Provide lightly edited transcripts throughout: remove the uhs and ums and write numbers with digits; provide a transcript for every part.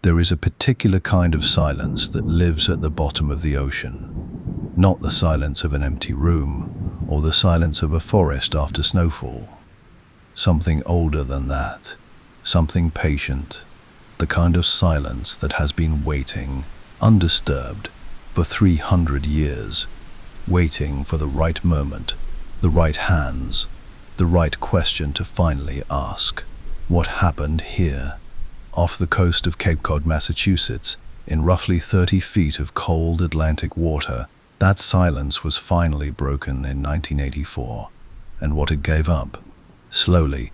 There is a particular kind of silence that lives at the bottom of the ocean. Not the silence of an empty room, or the silence of a forest after snowfall. Something older than that. Something patient. The kind of silence that has been waiting, undisturbed, for 300 years. Waiting for the right moment, the right hands, the right question to finally ask. What happened here? Off the coast of Cape Cod, Massachusetts, in roughly 30 feet of cold Atlantic water, that silence was finally broken in 1984. And what it gave up, slowly,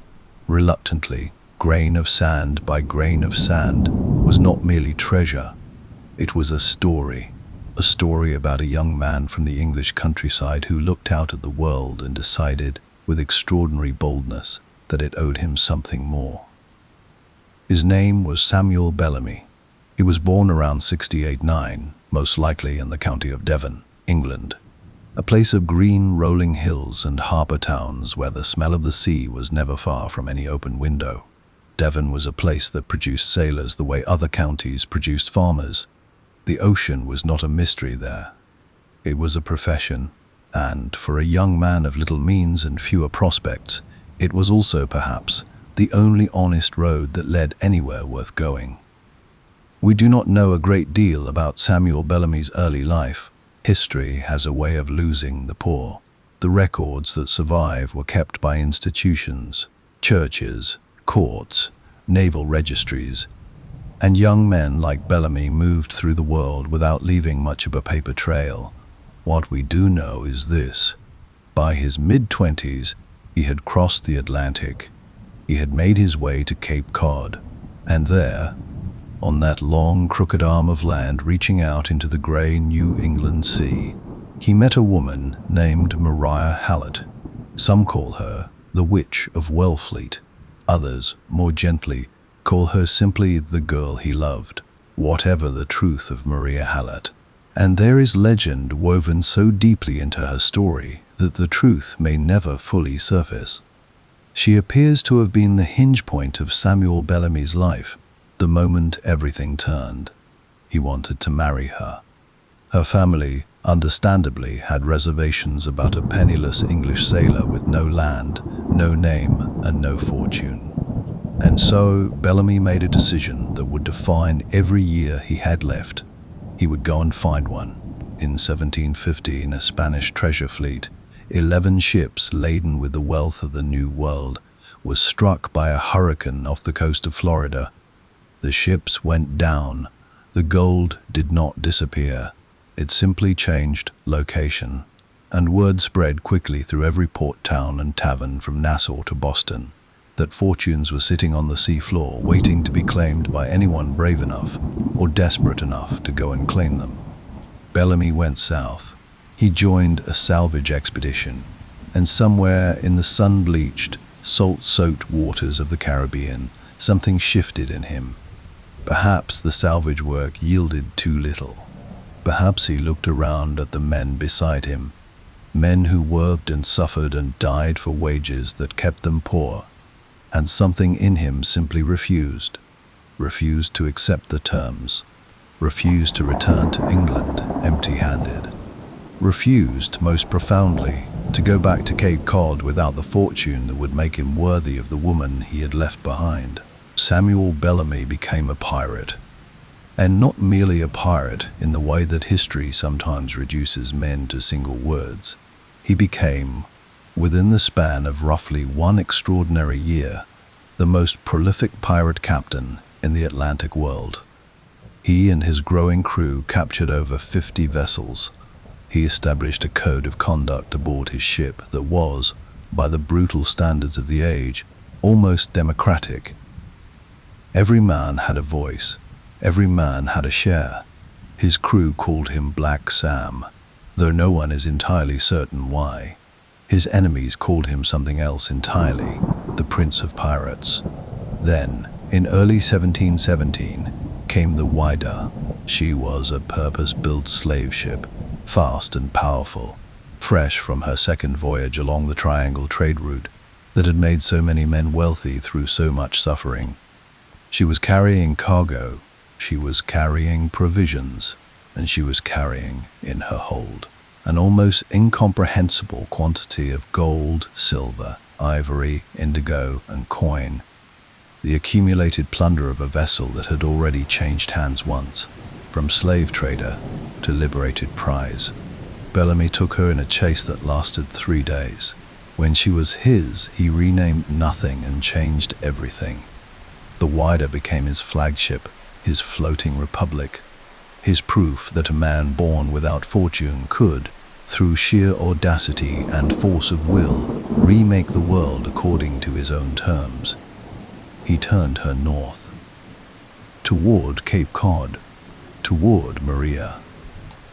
reluctantly, grain of sand by grain of sand, was not merely treasure. It was a story about a young man from the English countryside who looked out at the world and decided, with extraordinary boldness, that it owed him something more. His name was Samuel Bellamy. He was born around 68-9, most likely in the county of Devon, England, a place of green rolling hills and harbour towns where the smell of the sea was never far from any open window. Devon was a place that produced sailors the way other counties produced farmers. The ocean was not a mystery there. It was a profession, and for a young man of little means and fewer prospects, it was also, perhaps, the only honest road that led anywhere worth going. We do not know a great deal about Samuel Bellamy's early life. History has a way of losing the poor. The records that survive were kept by institutions, churches, courts, naval registries, and young men like Bellamy moved through the world without leaving much of a paper trail. What we do know is this: by his mid-20s, he had crossed the Atlantic. He had made his way to Cape Cod, and there, on that long, crooked arm of land reaching out into the grey New England Sea, he met a woman named Maria Hallett. Some call her the Witch of Wellfleet. Others, more gently, call her simply the girl he loved. Whatever the truth of Maria Hallett, and there is legend woven so deeply into her story that the truth may never fully surface. She appears to have been the hinge point of Samuel Bellamy's life, the moment everything turned. He wanted to marry her. Her family, understandably, had reservations about a penniless English sailor with no land, no name, and no fortune. And so Bellamy made a decision that would define every year he had left. He would go and find one. In 1750, in a Spanish treasure fleet, 11 ships laden with the wealth of the New World were struck by a hurricane off the coast of Florida. The ships went down. The gold did not disappear. It simply changed location. And word spread quickly through every port town and tavern from Nassau to Boston that fortunes were sitting on the seafloor waiting to be claimed by anyone brave enough or desperate enough to go and claim them. Bellamy went south. He joined a salvage expedition, and somewhere in the sun-bleached, salt-soaked waters of the Caribbean, something shifted in him. Perhaps the salvage work yielded too little. Perhaps he looked around at the men beside him, men who worked and suffered and died for wages that kept them poor, and something in him simply refused to accept the terms, refused to return to England empty-handed. Refused, most profoundly, to go back to Cape Cod without the fortune that would make him worthy of the woman he had left behind. Samuel Bellamy became a pirate, and not merely a pirate in the way that history sometimes reduces men to single words. He became, within the span of roughly one extraordinary year, the most prolific pirate captain in the Atlantic world. He and his growing crew captured over 50 vessels. He established a code of conduct aboard his ship that was, by the brutal standards of the age, almost democratic. Every man had a voice. Every man had a share. His crew called him Black Sam, though no one is entirely certain why. His enemies called him something else entirely, the Prince of Pirates. Then, in early 1717, came the Whydah. She was a purpose-built slave ship, fast and powerful, fresh from her second voyage along the Triangle trade route that had made so many men wealthy through so much suffering. She was carrying cargo, She was carrying provisions, and she was carrying in her hold an almost incomprehensible quantity of gold, silver, ivory, indigo, and coin, the accumulated plunder of a vessel that had already changed hands once, from slave trader to liberated prize. Bellamy took her in a chase that lasted 3 days. When she was his, he renamed nothing and changed everything. The Whydah became his flagship, his floating republic, his proof that a man born without fortune could, through sheer audacity and force of will, remake the world according to his own terms. He turned her north, toward Cape Cod, toward Maria.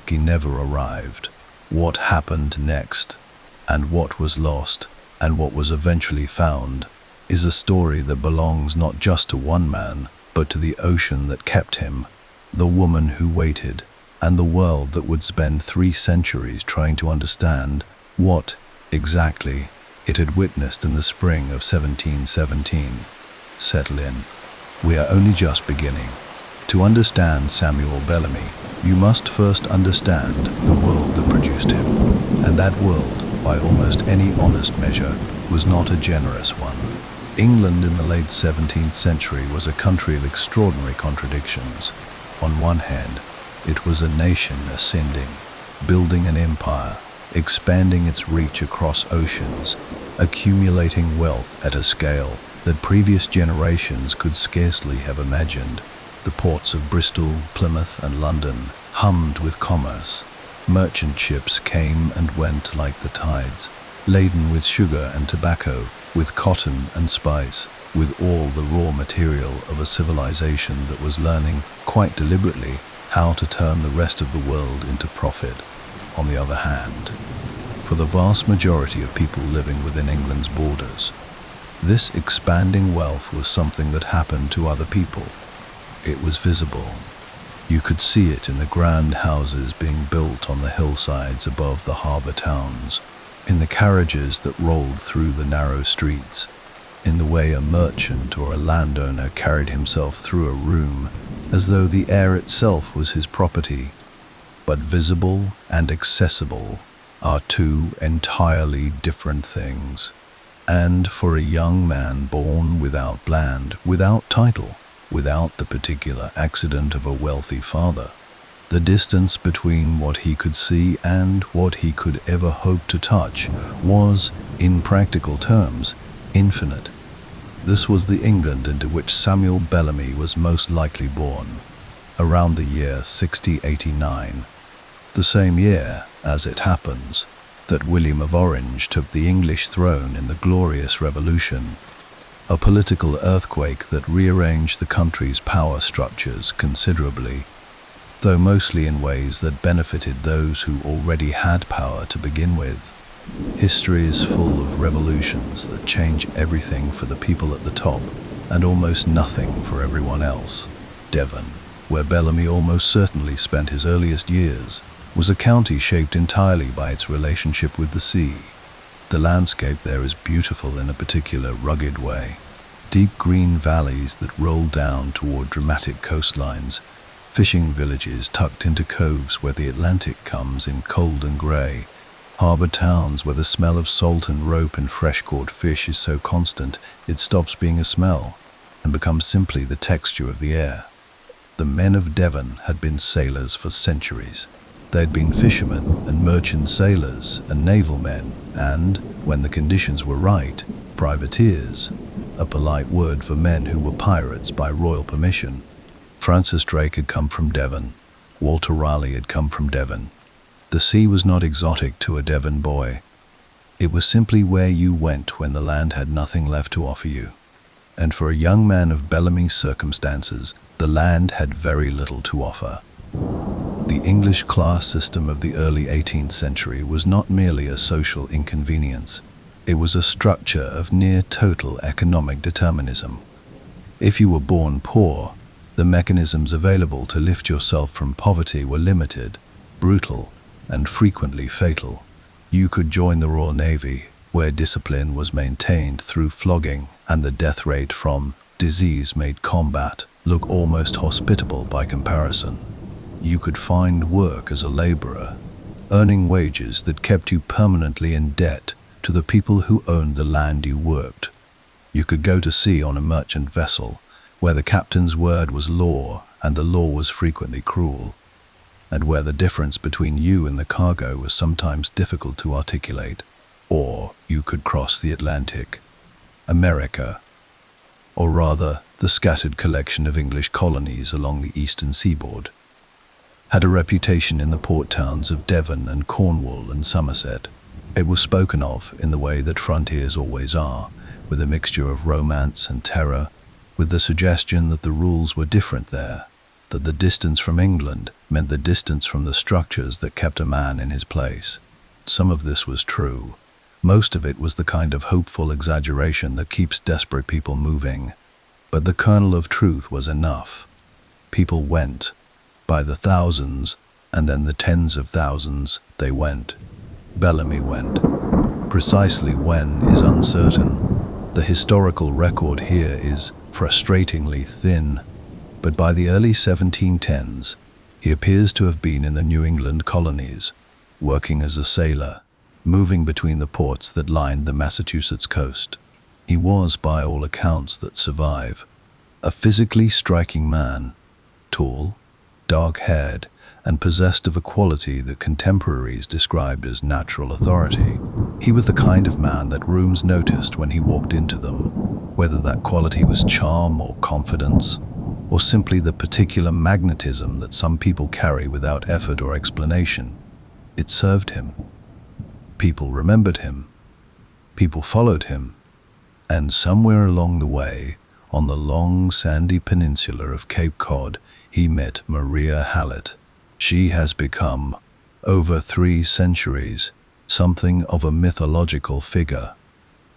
He never arrived. What happened next, and what was lost, and what was eventually found, is a story that belongs not just to one man, but to the ocean that kept him, the woman who waited, and the world that would spend 3 centuries trying to understand what, exactly, it had witnessed in the spring of 1717. Settle in. We are only just beginning. To understand Samuel Bellamy, you must first understand the world that produced him. And that world, by almost any honest measure, was not a generous one. England in the late 17th century was a country of extraordinary contradictions. On one hand, it was a nation ascending, building an empire, expanding its reach across oceans, accumulating wealth at a scale that previous generations could scarcely have imagined. The ports of Bristol, Plymouth, and London hummed with commerce. Merchant ships came and went like the tides, laden with sugar and tobacco, with cotton and spice, with all the raw material of a civilization that was learning, quite deliberately, how to turn the rest of the world into profit. On the other hand, for the vast majority of people living within England's borders, this expanding wealth was something that happened to other people. It was visible. You could see it in the grand houses being built on the hillsides above the harbour towns, in the carriages that rolled through the narrow streets, in the way a merchant or a landowner carried himself through a room as though the air itself was his property. But visible and accessible are 2 entirely different things. And for a young man born without land, without title, without the particular accident of a wealthy father, the distance between what he could see and what he could ever hope to touch was, in practical terms, infinite. This was the England into which Samuel Bellamy was most likely born, around the year 6089, the same year, as it happens, that William of Orange took the English throne in the Glorious Revolution, a political earthquake that rearranged the country's power structures considerably, though mostly in ways that benefited those who already had power to begin with. History is full of revolutions that change everything for the people at the top and almost nothing for everyone else. Devon, where Bellamy almost certainly spent his earliest years, was a county shaped entirely by its relationship with the sea. The landscape there is beautiful in a particular rugged way. Deep green valleys that roll down toward dramatic coastlines, fishing villages tucked into coves where the Atlantic comes in cold and grey, harbour towns where the smell of salt and rope and fresh-caught fish is so constant it stops being a smell and becomes simply the texture of the air. The men of Devon had been sailors for centuries. They had been fishermen and merchant sailors and naval men and, when the conditions were right, privateers, a polite word for men who were pirates by royal permission. Francis Drake had come from Devon. Walter Raleigh had come from Devon. The sea was not exotic to a Devon boy. It was simply where you went when the land had nothing left to offer you. And for a young man of Bellamy's circumstances, the land had very little to offer. The English class system of the early 18th century was not merely a social inconvenience. It was a structure of near total economic determinism. If you were born poor, the mechanisms available to lift yourself from poverty were limited, brutal, and frequently fatal. You could join the Royal Navy, where discipline was maintained through flogging and the death rate from disease made combat look almost hospitable by comparison. You could find work as a laborer, earning wages that kept you permanently in debt to the people who owned the land you worked. You could go to sea on a merchant vessel, where the captain's word was law and the law was frequently cruel, and where the difference between you and the cargo was sometimes difficult to articulate. Or you could cross the Atlantic. America, or rather the scattered collection of English colonies along the eastern seaboard, had a reputation in the port towns of Devon and Cornwall and Somerset. It was spoken of in the way that frontiers always are, with a mixture of romance and terror, with the suggestion that the rules were different there, that the distance from England meant the distance from the structures that kept a man in his place. Some of this was true. Most of it was the kind of hopeful exaggeration that keeps desperate people moving. But the kernel of truth was enough. People went. By the thousands, and then the tens of thousands, they went. Bellamy went. Precisely when is uncertain. The historical record here is frustratingly thin. But by the early 1710s, he appears to have been in the New England colonies, working as a sailor, moving between the ports that lined the Massachusetts coast. He was, by all accounts that survive, a physically striking man, tall, dark-haired, and possessed of a quality that contemporaries described as natural authority. He was the kind of man that rooms noticed when he walked into them, whether that quality was charm or confidence, or simply the particular magnetism that some people carry without effort or explanation. It served him. People remembered him. People followed him. And somewhere along the way, on the long sandy peninsula of Cape Cod, he met Maria Hallett. She has become, over 3 centuries, something of a mythological figure.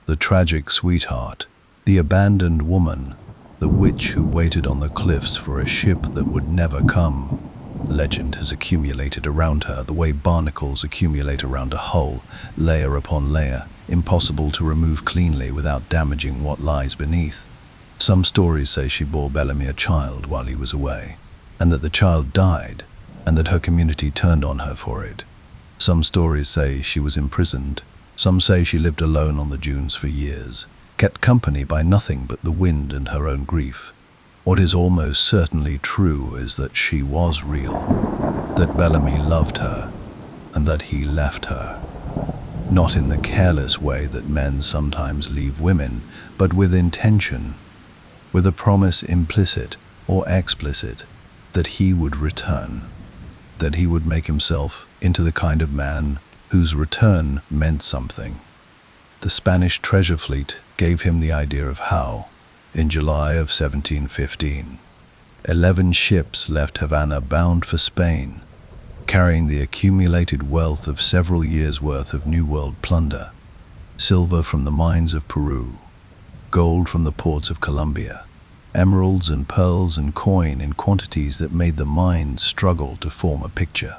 The tragic sweetheart, the abandoned woman, the witch who waited on the cliffs for a ship that would never come. Legend has accumulated around her the way barnacles accumulate around a hull, layer upon layer, impossible to remove cleanly without damaging what lies beneath. Some stories say she bore Bellamy a child while he was away, and that the child died, and that her community turned on her for it. Some stories say she was imprisoned. Some say she lived alone on the dunes for years, kept company by nothing but the wind and her own grief. What is almost certainly true is that she was real, that Bellamy loved her, and that he left her. Not in the careless way that men sometimes leave women, but with intention, with a promise implicit or explicit that he would return, that he would make himself into the kind of man whose return meant something. The Spanish treasure fleet gave him the idea of how. In July of 1715, 11 ships left Havana bound for Spain, carrying the accumulated wealth of several years' worth of New World plunder, silver from the mines of Peru, gold from the ports of Colombia, emeralds and pearls and coin in quantities that made the mind struggle to form a picture.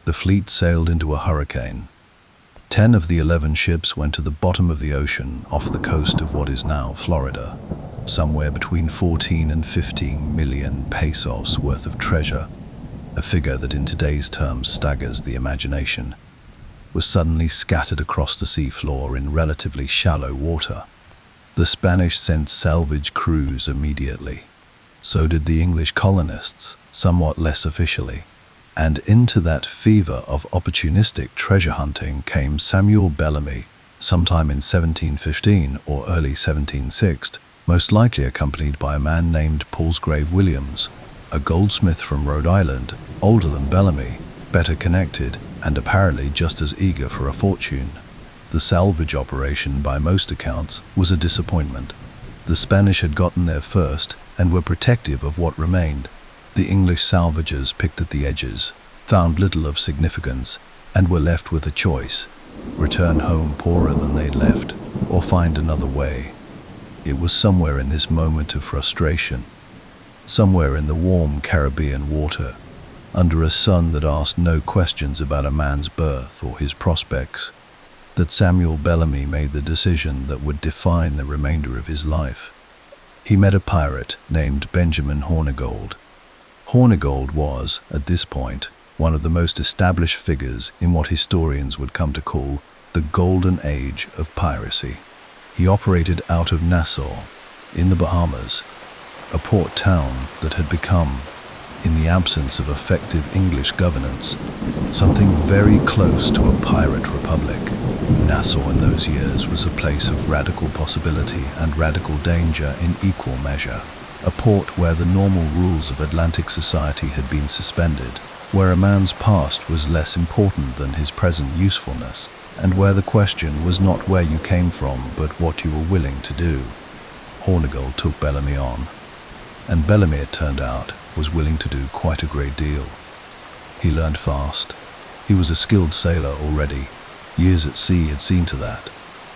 The fleet sailed into a hurricane. 10 of the 11 ships went to the bottom of the ocean off the coast of what is now Florida. Somewhere between 14 and 15 million pesos worth of treasure, a figure that in today's terms staggers the imagination, was suddenly scattered across the seafloor in relatively shallow water. The Spanish sent salvage crews immediately. So did the English colonists, somewhat less officially. And into that fever of opportunistic treasure hunting came Samuel Bellamy, sometime in 1715 or early 1716, most likely accompanied by a man named Palsgrave Williams, a goldsmith from Rhode Island, older than Bellamy, better connected, and apparently just as eager for a fortune. The salvage operation, by most accounts, was a disappointment. The Spanish had gotten there first and were protective of what remained. The English salvagers picked at the edges, found little of significance, and were left with a choice: return home poorer than they'd left, or find another way. It was somewhere in this moment of frustration, somewhere in the warm Caribbean water, under a sun that asked no questions about a man's birth or his prospects, that Samuel Bellamy made the decision that would define the remainder of his life. He met a pirate named Benjamin Hornigold. Hornigold was, at this point, one of the most established figures in what historians would come to call the golden age of piracy. He operated out of Nassau, in the Bahamas, a port town that had become, in the absence of effective English governance, something very close to a pirate republic. Nassau in those years was a place of radical possibility and radical danger in equal measure, a port where the normal rules of Atlantic society had been suspended, where a man's past was less important than his present usefulness, and where the question was not where you came from but what you were willing to do. Hornigold took Bellamy on, and Bellamy, it turned out, was willing to do quite a great deal. He learned fast. He was a skilled sailor already. Years at sea had seen to that.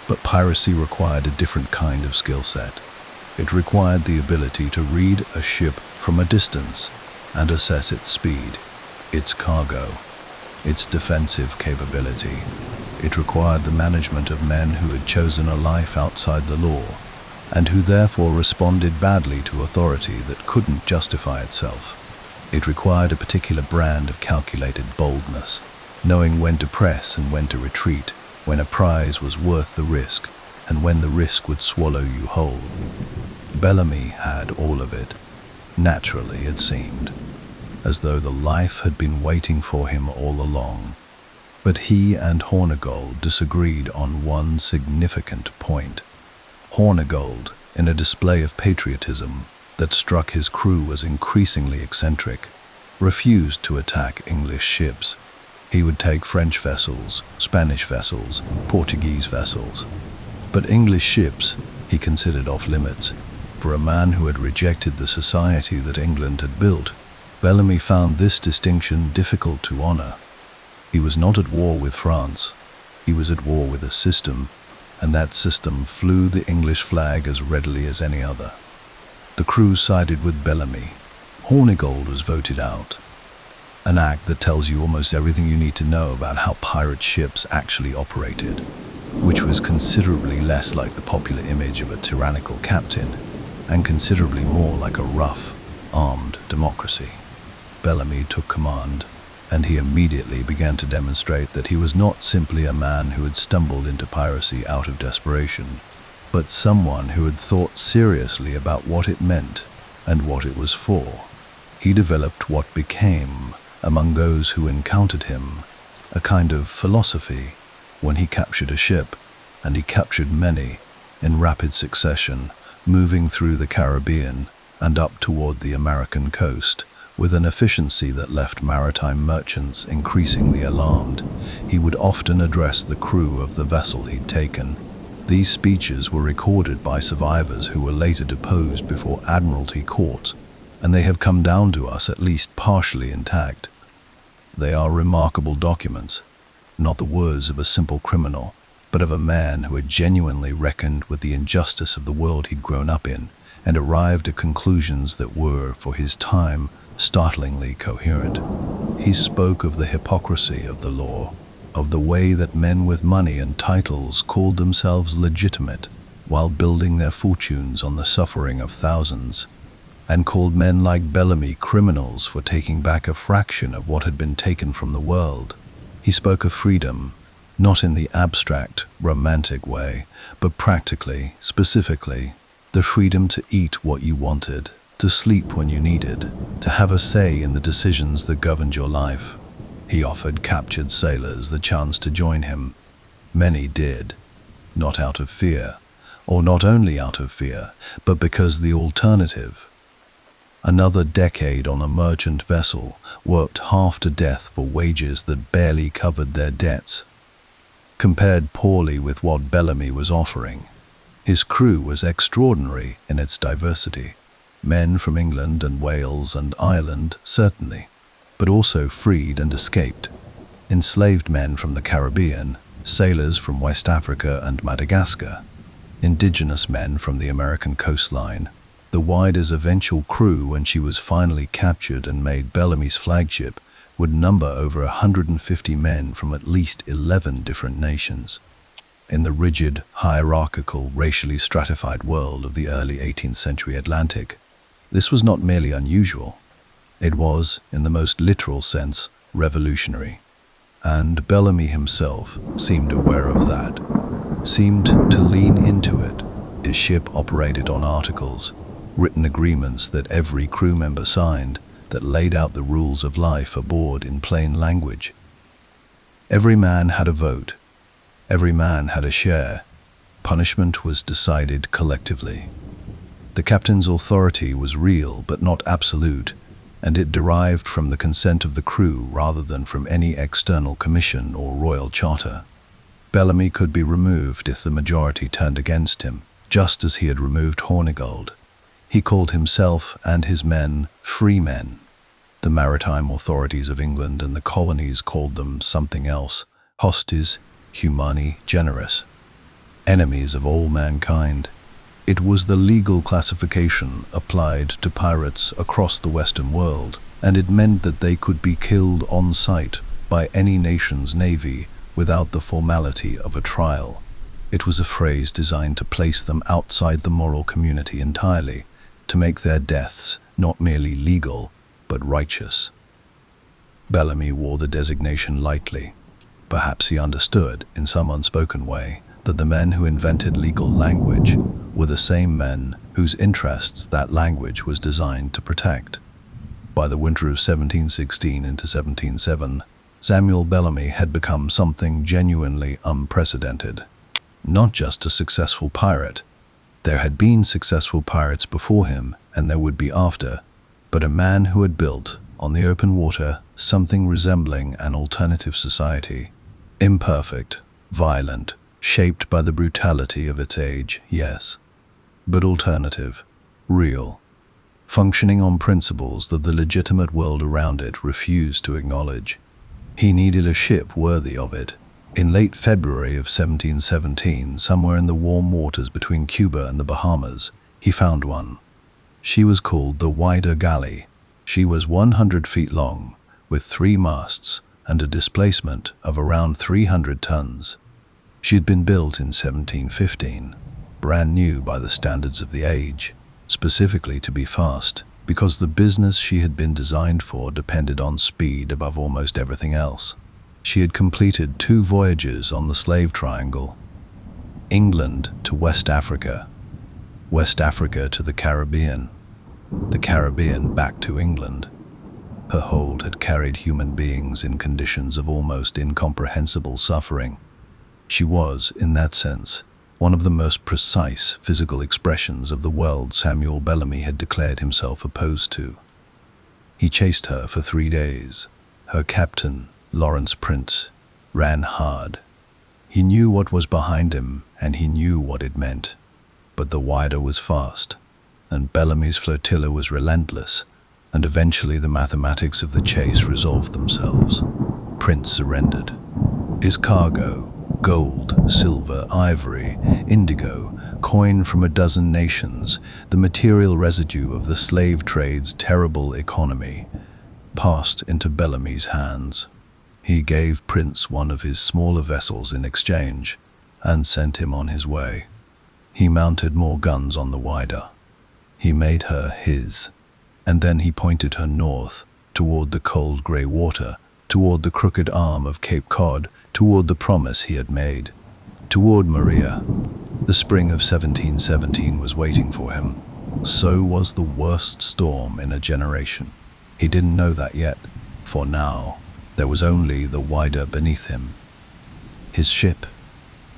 But piracy required a different kind of skill set. It required the ability to read a ship from a distance and assess its speed, its cargo, its defensive capability. It required the management of men who had chosen a life outside the law, and who therefore responded badly to authority that couldn't justify itself. It required a particular brand of calculated boldness, knowing when to press and when to retreat, when a prize was worth the risk, and when the risk would swallow you whole. Bellamy had all of it. Naturally, it seemed, as though the life had been waiting for him all along. But he and Hornigold disagreed on one significant point. Hornigold, in a display of patriotism that struck his crew as increasingly eccentric, refused to attack English ships. He would take French vessels, Spanish vessels, Portuguese vessels. But English ships he considered off limits. For a man who had rejected the society that England had built, Bellamy found this distinction difficult to honor. He was not at war with France. He was at war with a system, and that system flew the English flag as readily as any other. The crew sided with Bellamy. Hornigold was voted out, an act that tells you almost everything you need to know about how pirate ships actually operated, which was considerably less like the popular image of a tyrannical captain, and considerably more like a rough, armed democracy. Bellamy took command, and he immediately began to demonstrate that he was not simply a man who had stumbled into piracy out of desperation, but someone who had thought seriously about what it meant and what it was for. He developed what became, among those who encountered him, a kind of philosophy when he captured a ship, and he captured many, in rapid succession, moving through the Caribbean and up toward the American coast, with an efficiency that left maritime merchants increasingly alarmed. He would often address the crew of the vessel he'd taken. These speeches were recorded by survivors who were later deposed before Admiralty courts, and they have come down to us at least partially intact. They are remarkable documents, not the words of a simple criminal, but of a man who had genuinely reckoned with the injustice of the world he'd grown up in, and arrived at conclusions that were, for his time, startlingly coherent. He spoke of the hypocrisy of the law, of the way that men with money and titles called themselves legitimate while building their fortunes on the suffering of thousands, and called men like Bellamy criminals for taking back a fraction of what had been taken from the world. He spoke of freedom, not in the abstract, romantic way, but practically, specifically, the freedom to eat what you wanted, to sleep when you needed, to have a say in the decisions that governed your life. He offered captured sailors the chance to join him. Many did, not out of fear, or not only out of fear, but because the alternative, another decade on a merchant vessel, worked half to death for wages that barely covered their debts, compared poorly with what Bellamy was offering. His crew was extraordinary in its diversity. Men from England and Wales and Ireland, certainly, but also freed and escaped. Enslaved men from the Caribbean, sailors from West Africa and Madagascar, indigenous men from the American coastline. The Whydah's eventual crew, when she was finally captured and made Bellamy's flagship, would number over 150 men from at least 11 different nations. in the rigid, hierarchical, racially stratified world of the early 18th century Atlantic. This was not merely unusual. It was, in the most literal sense, revolutionary. And Bellamy himself seemed aware of that, seemed to lean into it. His ship operated on articles, written agreements that every crew member signed, that laid out the rules of life aboard in plain language. Every man had a vote. Every man had a share. Punishment was decided collectively. The captain's authority was real but not absolute, and it derived from the consent of the crew rather than from any external commission or royal charter. Bellamy could be removed if the majority turned against him, just as he had removed Hornigold. He called himself and his men free men. The maritime authorities of England and the colonies called them something else: hostis, humani, generis, enemies of all mankind. It was the legal classification applied to pirates across the Western world, and it meant that they could be killed on sight by any nation's navy without the formality of a trial. It was a phrase designed to place them outside the moral community entirely, to make their deaths not merely legal, but righteous. Bellamy wore the designation lightly. Perhaps he understood, in some unspoken way, that the men who invented legal language were the same men whose interests that language was designed to protect. By the winter of 1716 into 1707, Samuel Bellamy had become something genuinely unprecedented. Not just a successful pirate. There had been successful pirates before him, and there would be after, but a man who had built, on the open water, something resembling an alternative society. Imperfect, violent, shaped by the brutality of its age, yes, but alternative, real, functioning on principles that the legitimate world around it refused to acknowledge. He needed a ship worthy of it. In late February of 1717, somewhere in the warm waters between Cuba and the Bahamas, he found one. She was called the Whydah galley. She was 100 feet long, with 3 masts and a displacement of around 300 tons. She had been built in 1715, brand new by the standards of the age, specifically to be fast, because the business she had been designed for depended on speed above almost everything else. She had completed 2 voyages on the Slave Triangle: England to West Africa to the Caribbean back to England. Her hold had carried human beings in conditions of almost incomprehensible suffering. She was, in that sense, one of the most precise physical expressions of the world Samuel Bellamy had declared himself opposed to. He chased her for 3 days. Her captain, Lawrence Prince, ran hard. He knew what was behind him, and he knew what it meant. But the Whydah was fast, and Bellamy's flotilla was relentless, and eventually the mathematics of the chase resolved themselves. Prince surrendered. His cargo, gold, silver, ivory, indigo, coin from a dozen nations, the material residue of the slave trade's terrible economy, passed into Bellamy's hands. He gave Prince one of his smaller vessels in exchange and sent him on his way. He mounted more guns on the Whydah. He made her his, and then he pointed her north, toward the cold grey water, toward the crooked arm of Cape Cod, toward the promise he had made, toward Maria. The spring of 1717 was waiting for him. So was the worst storm in a generation. He didn't know that yet, for now there was only the Whydah beneath him. His ship,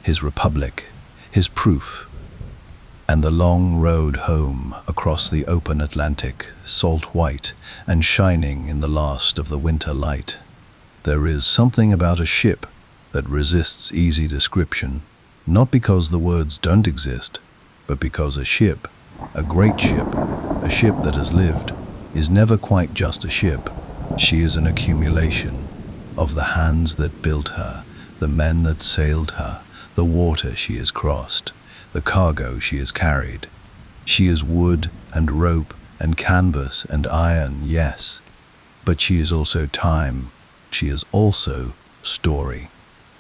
his republic, his proof, and the long road home across the open Atlantic, salt white and shining in the last of the winter light. There is something about a ship that resists easy description, not because the words don't exist, but because a ship, a great ship, a ship that has lived, is never quite just a ship. She is an accumulation of the hands that built her, the men that sailed her, the water she has crossed, the cargo she has carried. She is wood and rope and canvas and iron, yes, but she is also time. She is also story.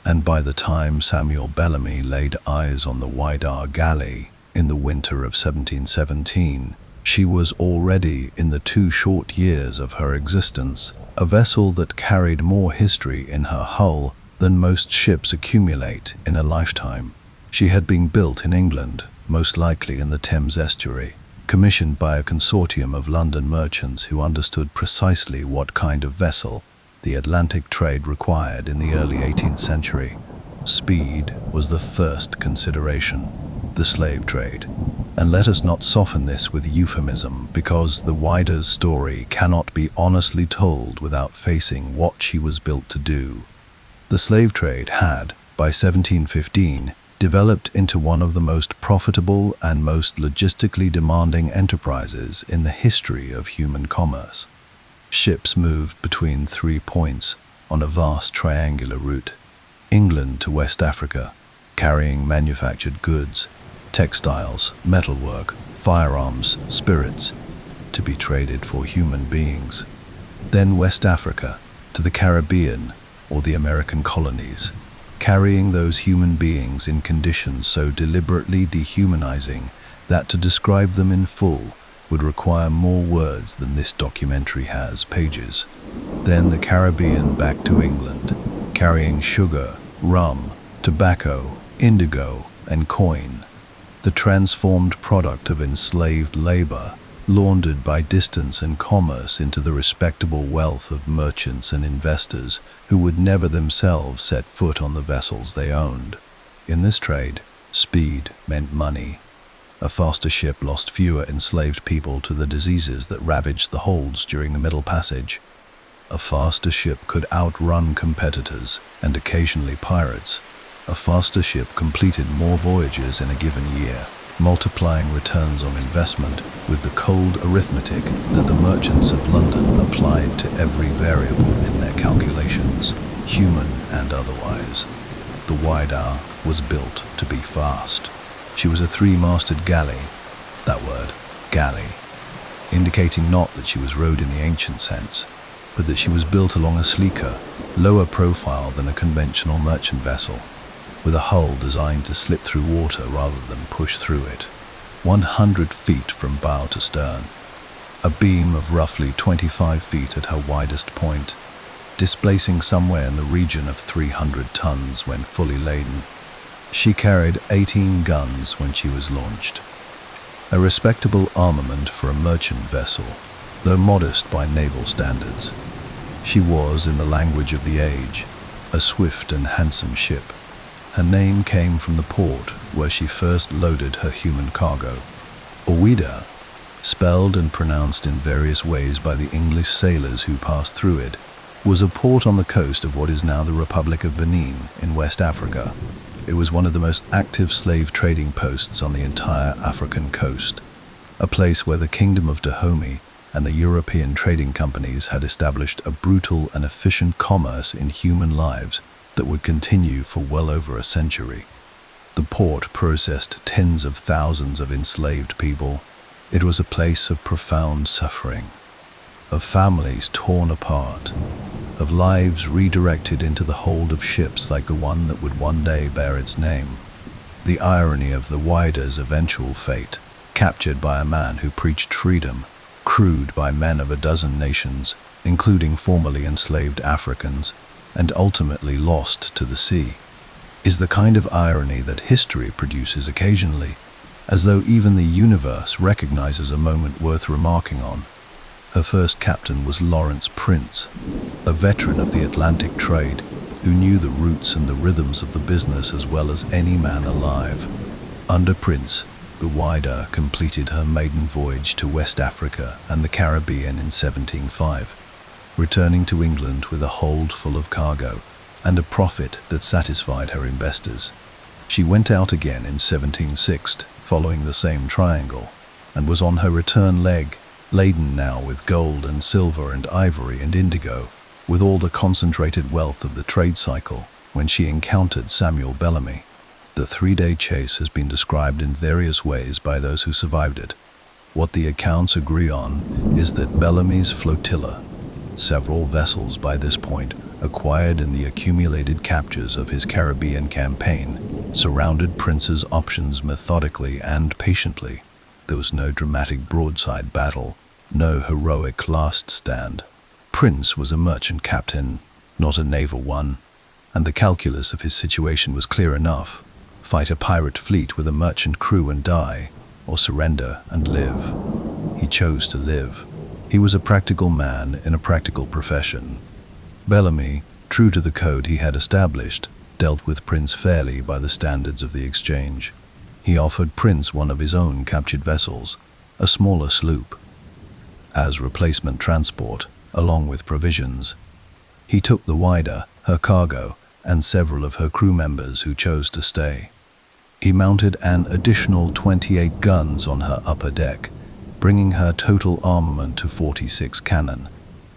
And by the time Samuel Bellamy laid eyes on the Whydah galley in the winter of 1717, she was already, in the 2 short years of her existence, a vessel that carried more history in her hull than most ships accumulate in a lifetime. She had been built in England, most likely in the Thames estuary, commissioned by a consortium of London merchants who understood precisely what kind of vessel the Atlantic trade required in the early 18th century. Speed was the first consideration, the slave trade. And let us not soften this with euphemism, because the Whydah's story cannot be honestly told without facing what she was built to do. The slave trade had, by 1715, developed into one of the most profitable and most logistically demanding enterprises in the history of human commerce. Ships moved between 3 points on a vast triangular route: England to West Africa, carrying manufactured goods, textiles, metalwork, firearms, spirits, to be traded for human beings. Then West Africa to the Caribbean or the American colonies, carrying those human beings in conditions so deliberately dehumanizing that to describe them in full would require more words than this documentary has pages. Then the Caribbean back to England, carrying sugar, rum, tobacco, indigo, and coin, the transformed product of enslaved labor, laundered by distance and commerce into the respectable wealth of merchants and investors who would never themselves set foot on the vessels they owned. In this trade, speed meant money. A faster ship lost fewer enslaved people to the diseases that ravaged the holds during the Middle Passage. A faster ship could outrun competitors and occasionally pirates. A faster ship completed more voyages in a given year, multiplying returns on investment with the cold arithmetic that the merchants of London applied to every variable in their calculations, human and otherwise. The Whydah was built to be fast. She was a 3-masted galley, that word, galley, indicating not that she was rowed in the ancient sense, but that she was built along a sleeker, lower profile than a conventional merchant vessel, with a hull designed to slip through water rather than push through it. 100 feet from bow to stern, a beam of roughly 25 feet at her widest point, displacing somewhere in the region of 300 tons when fully laden. She carried 18 guns when she was launched. A respectable armament for a merchant vessel, though modest by naval standards. She was, in the language of the age, a swift and handsome ship. Her name came from the port where she first loaded her human cargo. Whydah, spelled and pronounced in various ways by the English sailors who passed through it, was a port on the coast of what is now the Republic of Benin in West Africa. It was one of the most active slave trading posts on the entire African coast, a place where the Kingdom of Dahomey and the European trading companies had established a brutal and efficient commerce in human lives that would continue for well over a century. The port processed tens of thousands of enslaved people. It was a place of profound suffering, of families torn apart, of lives redirected into the hold of ships like the one that would one day bear its name. The irony of the Whydah's eventual fate, captured by a man who preached freedom, crewed by men of a dozen nations, including formerly enslaved Africans, and ultimately lost to the sea, is the kind of irony that history produces occasionally, as though even the universe recognizes a moment worth remarking on. Her first captain was Lawrence Prince, a veteran of the Atlantic trade who knew the roots and the rhythms of the business as well as any man alive. Under Prince, the Whydah completed her maiden voyage to West Africa and the Caribbean in 1705, returning to England with a hold full of cargo and a profit that satisfied her investors. She went out again in 1706, following the same triangle, and was on her return leg, laden now with gold and silver and ivory and indigo, with all the concentrated wealth of the trade cycle, when she encountered Samuel Bellamy. The 3-day chase has been described in various ways by those who survived it. What the accounts agree on is that Bellamy's flotilla, several vessels by this point, acquired in the accumulated captures of his Caribbean campaign, surrounded Prince's options methodically and patiently. There was no dramatic broadside battle, no heroic last stand. Prince was a merchant captain, not a naval one, and the calculus of his situation was clear enough. Fight a pirate fleet with a merchant crew and die, or surrender and live. He chose to live. He was a practical man in a practical profession. Bellamy, true to the code he had established, dealt with Prince fairly by the standards of the exchange. He offered Prince one of his own captured vessels, a smaller sloop, as replacement transport, along with provisions. He took the Whydah, her cargo, and several of her crew members who chose to stay. He mounted an additional 28 guns on her upper deck, bringing her total armament to 46 cannon,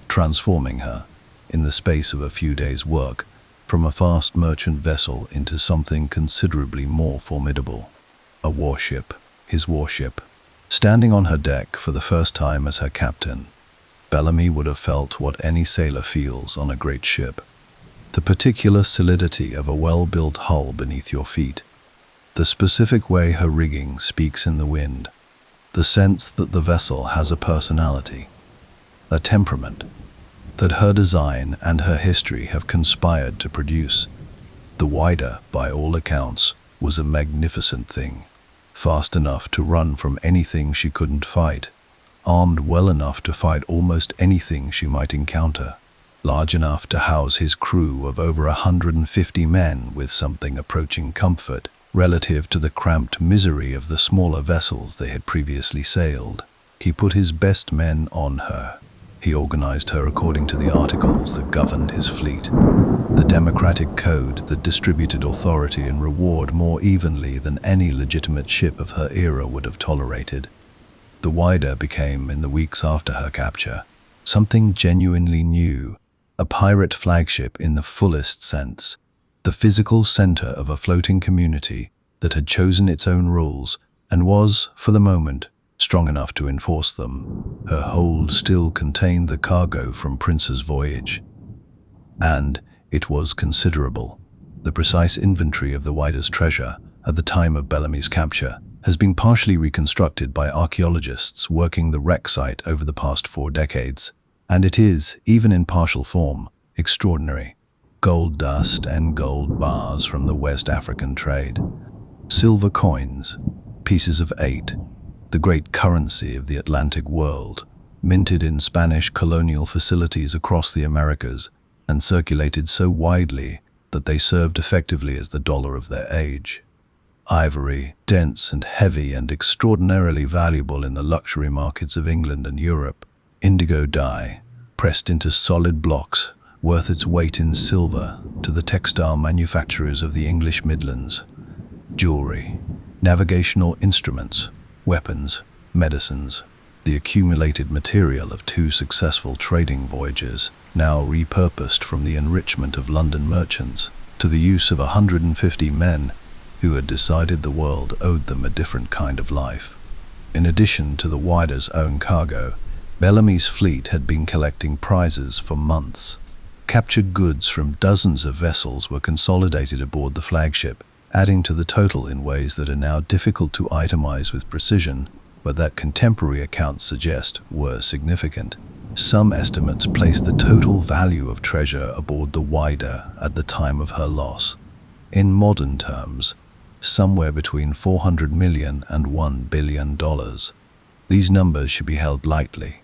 transforming her, in the space of a few days' work, from a fast merchant vessel into something considerably more formidable. A warship, his warship. Standing on her deck for the first time as her captain, Bellamy would have felt what any sailor feels on a great ship. The particular solidity of a well-built hull beneath your feet, the specific way her rigging speaks in the wind, the sense that the vessel has a personality, a temperament, that her design and her history have conspired to produce. The Whydah, by all accounts, was a magnificent thing, fast enough to run from anything she couldn't fight, armed well enough to fight almost anything she might encounter, large enough to house his crew of over 150 men with something approaching comfort relative to the cramped misery of the smaller vessels they had previously sailed. He put his best men on her. He organized her according to the articles that governed his fleet, the democratic code that distributed authority and reward more evenly than any legitimate ship of her era would have tolerated. The Whydah became, in the weeks after her capture, something genuinely new, a pirate flagship in the fullest sense, the physical center of a floating community that had chosen its own rules and was, for the moment, strong enough to enforce them. Her hold still contained the cargo from Prince's voyage, and it was considerable. The precise inventory of the Whydah's treasure at the time of Bellamy's capture has been partially reconstructed by archaeologists working the wreck site over the past 4 decades, and it is, even in partial form, extraordinary. Gold dust and gold bars from the West African trade, silver coins, pieces of 8, the great currency of the Atlantic world, minted in Spanish colonial facilities across the Americas and circulated so widely that they served effectively as the dollar of their age. Ivory, dense and heavy and extraordinarily valuable in the luxury markets of England and Europe. Indigo dye, pressed into solid blocks, worth its weight in silver to the textile manufacturers of the English Midlands. Jewelry, navigational instruments, weapons, medicines, the accumulated material of 2 successful trading voyages, now repurposed from the enrichment of London merchants to the use of 150 men who had decided the world owed them a different kind of life. In addition to the Whydah's own cargo, Bellamy's fleet had been collecting prizes for months. Captured goods from dozens of vessels were consolidated aboard the flagship, adding to the total in ways that are now difficult to itemize with precision, but that contemporary accounts suggest were significant. Some estimates place the total value of treasure aboard the Whydah at the time of her loss, in modern terms, somewhere between $400 million and $1 billion. These numbers should be held lightly.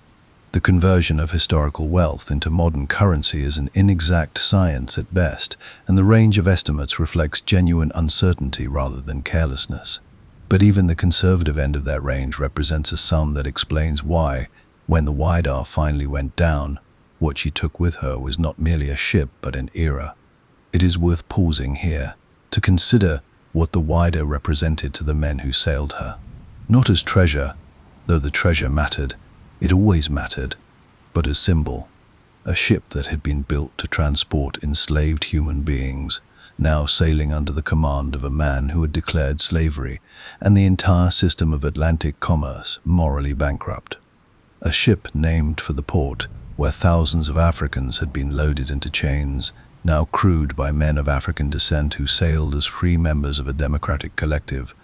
The conversion of historical wealth into modern currency is an inexact science at best, and the range of estimates reflects genuine uncertainty rather than carelessness. But even the conservative end of that range represents a sum that explains why, when the Whydah finally went down, what she took with her was not merely a ship but an era. It is worth pausing here to consider what the Whydah represented to the men who sailed her. Not as treasure, though the treasure mattered, it always mattered, but as symbol, a ship that had been built to transport enslaved human beings, now sailing under the command of a man who had declared slavery and the entire system of Atlantic commerce morally bankrupt. A ship named for the port where thousands of Africans had been loaded into chains, now crewed by men of African descent who sailed as free members of a democratic collective.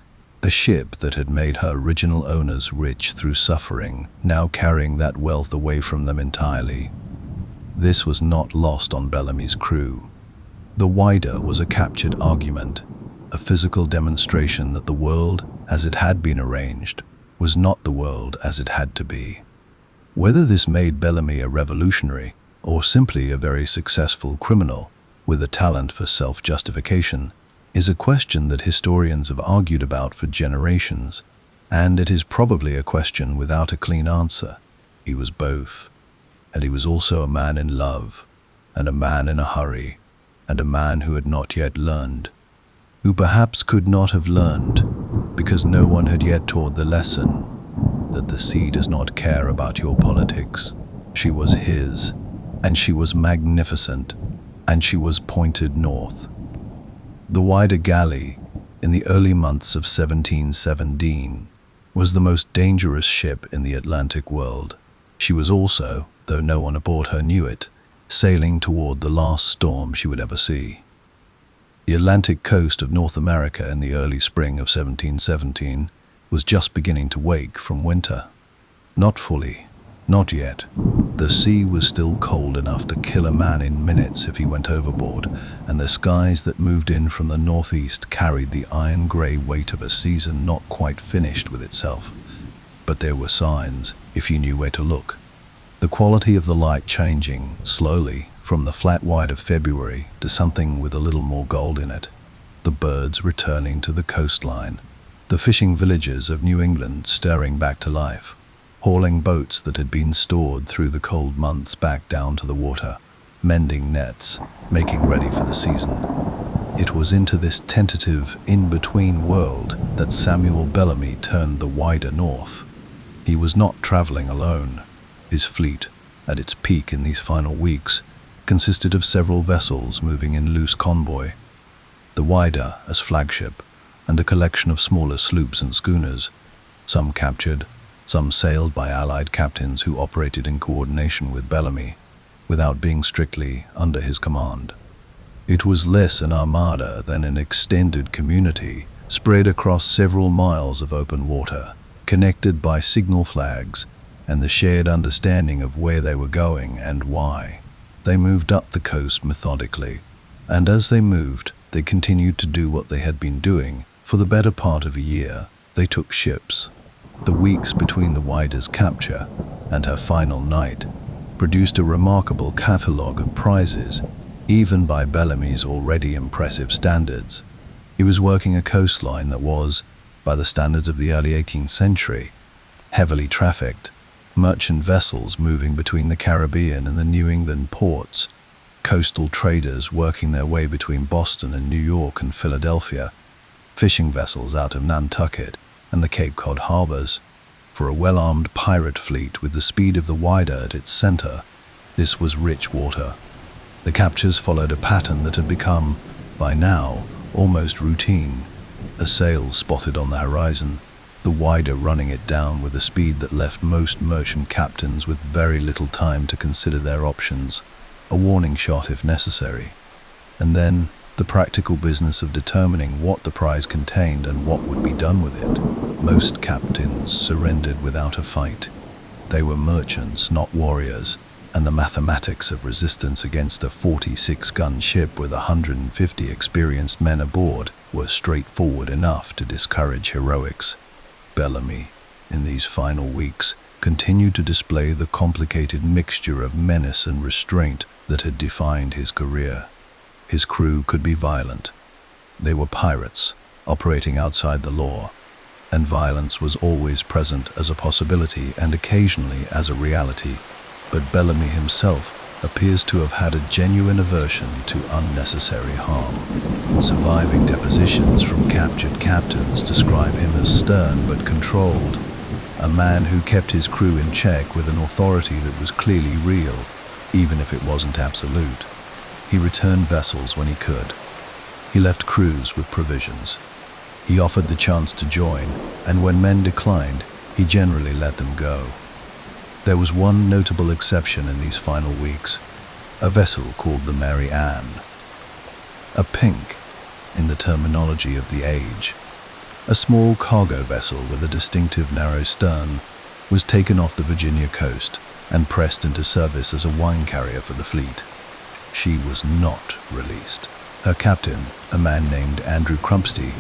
The ship that had made her original owners rich through suffering, now carrying that wealth away from them entirely. This was not lost on Bellamy's crew. The Whydah was a captured argument, a physical demonstration that the world, as it had been arranged, was not the world as it had to be. Whether this made Bellamy a revolutionary or simply a very successful criminal with a talent for self-justification is a question that historians have argued about for generations, and it is probably a question without a clean answer. He was both, and he was also a man in love, and a man in a hurry, and a man who had not yet learned, who perhaps could not have learned because no one had yet taught the lesson that the sea does not care about your politics. She was his, and she was magnificent, and she was pointed north. The Whydah galley, in the early months of 1717, was the most dangerous ship in the Atlantic world. She was also, though no one aboard her knew it, sailing toward the last storm she would ever see. The Atlantic coast of North America in the early spring of 1717 was just beginning to wake from winter. Not fully, not yet. The sea was still cold enough to kill a man in minutes if he went overboard, and the skies that moved in from the northeast carried the iron-gray weight of a season not quite finished with itself. But there were signs, if you knew where to look. The quality of the light changing, slowly, from the flat white of February to something with a little more gold in it. The birds returning to the coastline. The fishing villages of New England stirring back to life, hauling boats that had been stored through the cold months back down to the water, mending nets, making ready for the season. It was into this tentative, in-between world that Samuel Bellamy turned the Whydah north. He was not traveling alone. His fleet, at its peak in these final weeks, consisted of several vessels moving in loose convoy. The Whydah as flagship, and a collection of smaller sloops and schooners, some captured, some sailed by Allied captains who operated in coordination with Bellamy, without being strictly under his command. It was less an armada than an extended community spread across several miles of open water, connected by signal flags and the shared understanding of where they were going and why. They moved up the coast methodically, and as they moved, they continued to do what they had been doing for the better part of a year. They took ships. The weeks between the Whydah's capture and her final night produced a remarkable catalogue of prizes, even by Bellamy's already impressive standards. He was working a coastline that was, by the standards of the early 18th century, heavily trafficked, merchant vessels moving between the Caribbean and the New England ports, coastal traders working their way between Boston and New York and Philadelphia, fishing vessels out of Nantucket and the Cape Cod harbors. For a well-armed pirate fleet with the speed of the Whydah at its center, this was rich water. The captures followed a pattern that had become, by now, almost routine. A sail spotted on the horizon, the Whydah running it down with a speed that left most merchant captains with very little time to consider their options, a warning shot if necessary. And then, the practical business of determining what the prize contained and what would be done with it. Most captains surrendered without a fight. They were merchants, not warriors, and the mathematics of resistance against a 46-gun ship with 150 experienced men aboard were straightforward enough to discourage heroics. Bellamy, in these final weeks, continued to display the complicated mixture of menace and restraint that had defined his career. His crew could be violent. They were pirates, operating outside the law, and violence was always present as a possibility and occasionally as a reality. But Bellamy himself appears to have had a genuine aversion to unnecessary harm. Surviving depositions from captured captains describe him as stern but controlled, a man who kept his crew in check with an authority that was clearly real, even if it wasn't absolute. He returned vessels when he could. He left crews with provisions. He offered the chance to join, and when men declined, he generally let them go. There was one notable exception in these final weeks, a vessel called the Mary Ann. A pink, in the terminology of the age. A small cargo vessel with a distinctive narrow stern was taken off the Virginia coast and pressed into service as a wine carrier for the fleet. She was not released. Her captain, a man named Andrew Crumpsty,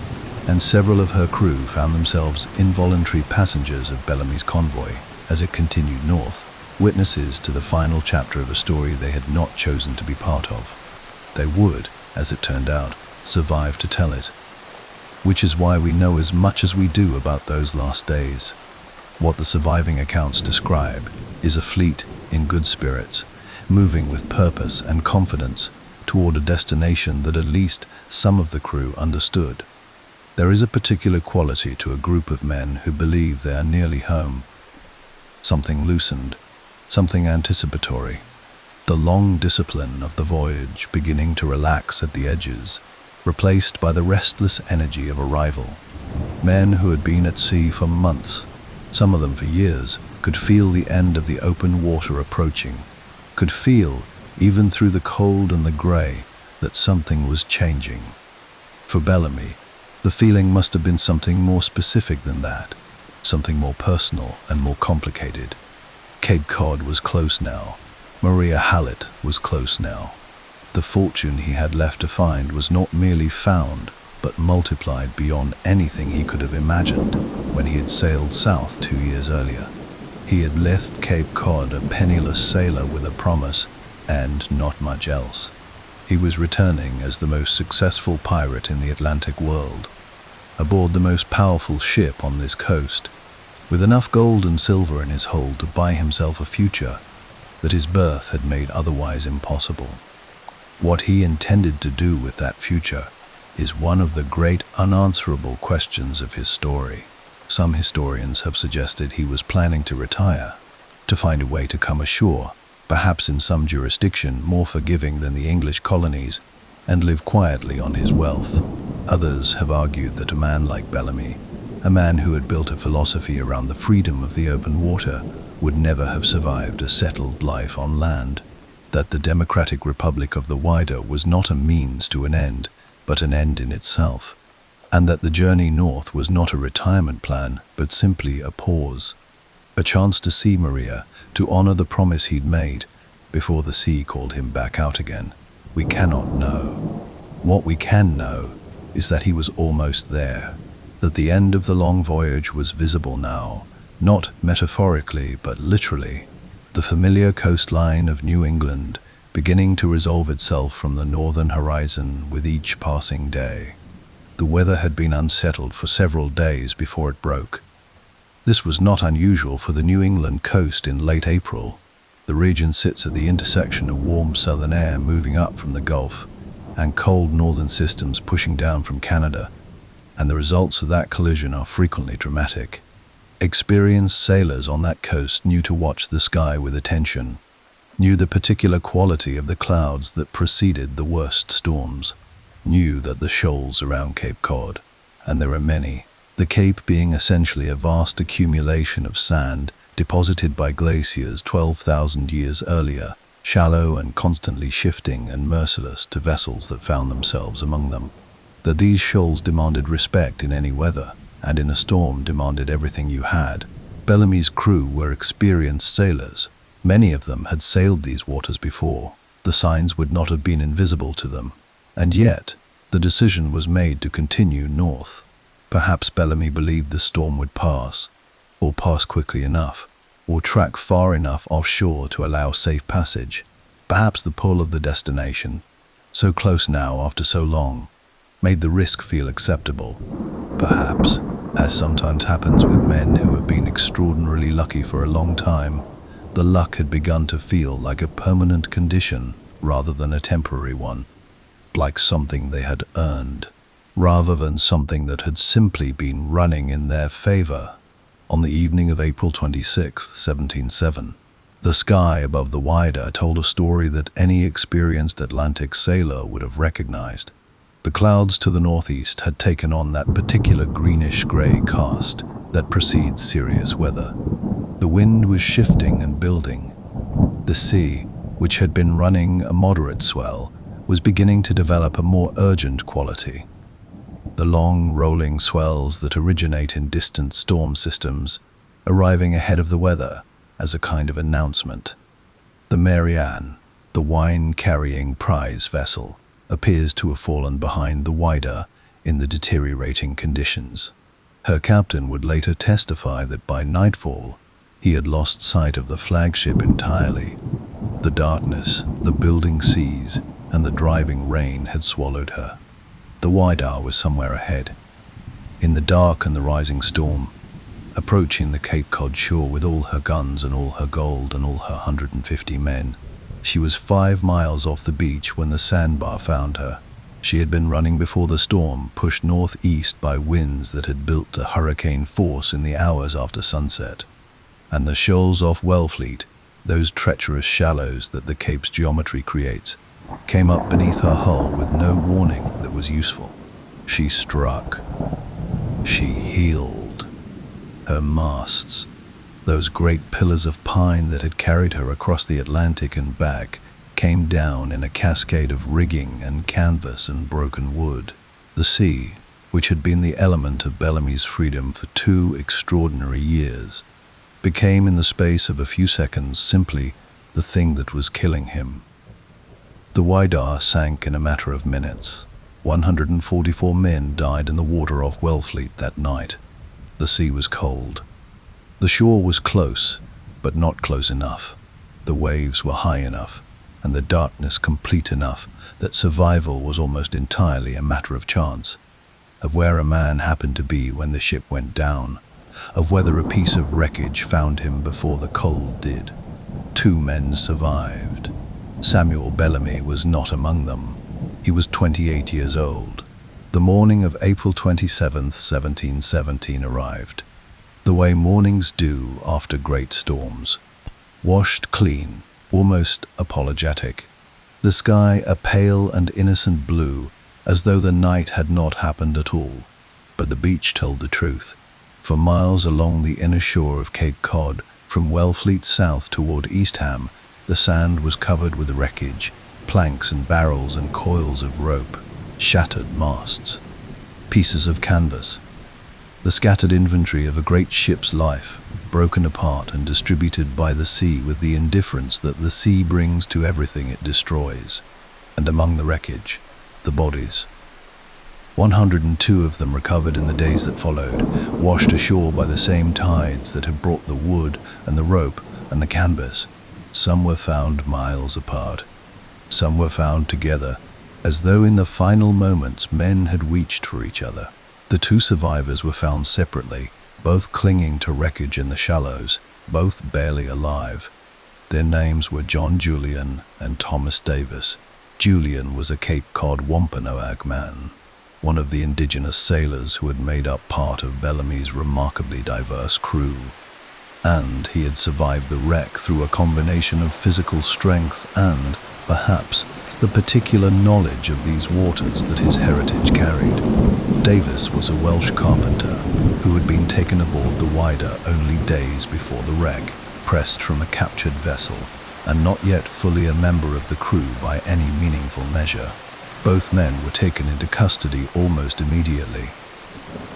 and several of her crew found themselves involuntary passengers of Bellamy's convoy as it continued north, witnesses to the final chapter of a story they had not chosen to be part of. They would, as it turned out, survive to tell it. Which is why we know as much as we do about those last days. What the surviving accounts describe is a fleet in good spirits, moving with purpose and confidence toward a destination that at least some of the crew understood. There is a particular quality to a group of men who believe they are nearly home. Something loosened, something anticipatory. The long discipline of the voyage beginning to relax at the edges, replaced by the restless energy of arrival. Men who had been at sea for months, some of them for years, could feel the end of the open water approaching, could feel, even through the cold and the grey, that something was changing. For Bellamy, the feeling must have been something more specific than that, something more personal and more complicated. Cape Cod was close now. Maria Hallett was close now. The fortune he had left to find was not merely found, but multiplied beyond anything he could have imagined when he had sailed south 2 years earlier. He had left Cape Cod a penniless sailor with a promise, and not much else. He was returning as the most successful pirate in the Atlantic world, aboard the most powerful ship on this coast, with enough gold and silver in his hold to buy himself a future that his birth had made otherwise impossible. What he intended to do with that future is one of the great unanswerable questions of his story. Some historians have suggested he was planning to retire, to find a way to come ashore, perhaps in some jurisdiction more forgiving than the English colonies, and live quietly on his wealth. Others have argued that a man like Bellamy, a man who had built a philosophy around the freedom of the open water, would never have survived a settled life on land, that the Democratic Republic of the Whydah was not a means to an end, but an end in itself, and that the journey north was not a retirement plan, but simply a pause, a chance to see Maria, to honor the promise he'd made before the sea called him back out again. We cannot know. What we can know is that he was almost there, that the end of the long voyage was visible now, not metaphorically but literally, the familiar coastline of New England beginning to resolve itself from the northern horizon with each passing day. The weather had been unsettled for several days before it broke. This was not unusual for the New England coast in late April. The region sits at the intersection of warm southern air moving up from the Gulf and cold northern systems pushing down from Canada, and the results of that collision are frequently dramatic. Experienced sailors on that coast knew to watch the sky with attention, knew the particular quality of the clouds that preceded the worst storms, knew that the shoals around Cape Cod, and there are many, the Cape being essentially a vast accumulation of sand deposited by glaciers 12,000 years earlier, shallow and constantly shifting and merciless to vessels that found themselves among them, that these shoals demanded respect in any weather, and in a storm demanded everything you had. Bellamy's crew were experienced sailors. Many of them had sailed these waters before. The signs would not have been invisible to them. And yet, the decision was made to continue north. Perhaps Bellamy believed the storm would pass, or pass quickly enough, or track far enough offshore to allow safe passage. Perhaps the pull of the destination, so close now after so long, made the risk feel acceptable. Perhaps, as sometimes happens with men who have been extraordinarily lucky for a long time, the luck had begun to feel like a permanent condition rather than a temporary one, like something they had earned, rather than something that had simply been running in their favor. On the evening of April 26, 1707, the sky above the Whydah told a story that any experienced Atlantic sailor would have recognized. The clouds to the northeast had taken on that particular greenish-gray cast that precedes serious weather. The wind was shifting and building. The sea, which had been running a moderate swell, was beginning to develop a more urgent quality. The long, rolling swells that originate in distant storm systems, arriving ahead of the weather as a kind of announcement. The Mary Ann, the wine-carrying prize vessel, appears to have fallen behind the Whydah in the deteriorating conditions. Her captain would later testify that by nightfall, he had lost sight of the flagship entirely. The darkness, the building seas, and the driving rain had swallowed her. The Whydah was somewhere ahead. In the dark and the rising storm, approaching the Cape Cod shore with all her guns and all her gold and all her 150 men. She was 5 miles off the beach when the sandbar found her. She had been running before the storm, pushed northeast by winds that had built to hurricane force in the hours after sunset. And the shoals off Wellfleet, those treacherous shallows that the Cape's geometry creates, came up beneath her hull with no warning that was useful. She struck. She heeled. Her masts, those great pillars of pine that had carried her across the Atlantic and back, came down in a cascade of rigging and canvas and broken wood. The sea, which had been the element of Bellamy's freedom for 2 extraordinary years, became in the space of a few seconds simply the thing that was killing him. The Whydah sank in a matter of minutes. 144 men died in the water off Wellfleet that night. The sea was cold. The shore was close, but not close enough. The waves were high enough, and the darkness complete enough that survival was almost entirely a matter of chance, of where a man happened to be when the ship went down, of whether a piece of wreckage found him before the cold did. 2 men survived. Samuel Bellamy was not among them. He was 28 years old. The morning of April 27, 1717 arrived, the way mornings do after great storms. Washed clean, almost apologetic. The sky a pale and innocent blue, as though the night had not happened at all. But the beach told the truth. For miles along the inner shore of Cape Cod, from Wellfleet south toward Eastham, the sand was covered with wreckage, planks and barrels and coils of rope, shattered masts, pieces of canvas, the scattered inventory of a great ship's life, broken apart and distributed by the sea with the indifference that the sea brings to everything it destroys. And among the wreckage, the bodies. 102 of them recovered in the days that followed, washed ashore by the same tides that had brought the wood and the rope and the canvas. Some were found miles apart. Some were found together, as though in the final moments men had reached for each other. The 2 survivors were found separately, both clinging to wreckage in the shallows, both barely alive. Their names were John Julian and Thomas Davis. Julian was a Cape Cod Wampanoag man, one of the indigenous sailors who had made up part of Bellamy's remarkably diverse crew. And he had survived the wreck through a combination of physical strength and, perhaps, the particular knowledge of these waters that his heritage carried. Davis was a Welsh carpenter who had been taken aboard the Whydah only days before the wreck, pressed from a captured vessel, and not yet fully a member of the crew by any meaningful measure. Both men were taken into custody almost immediately.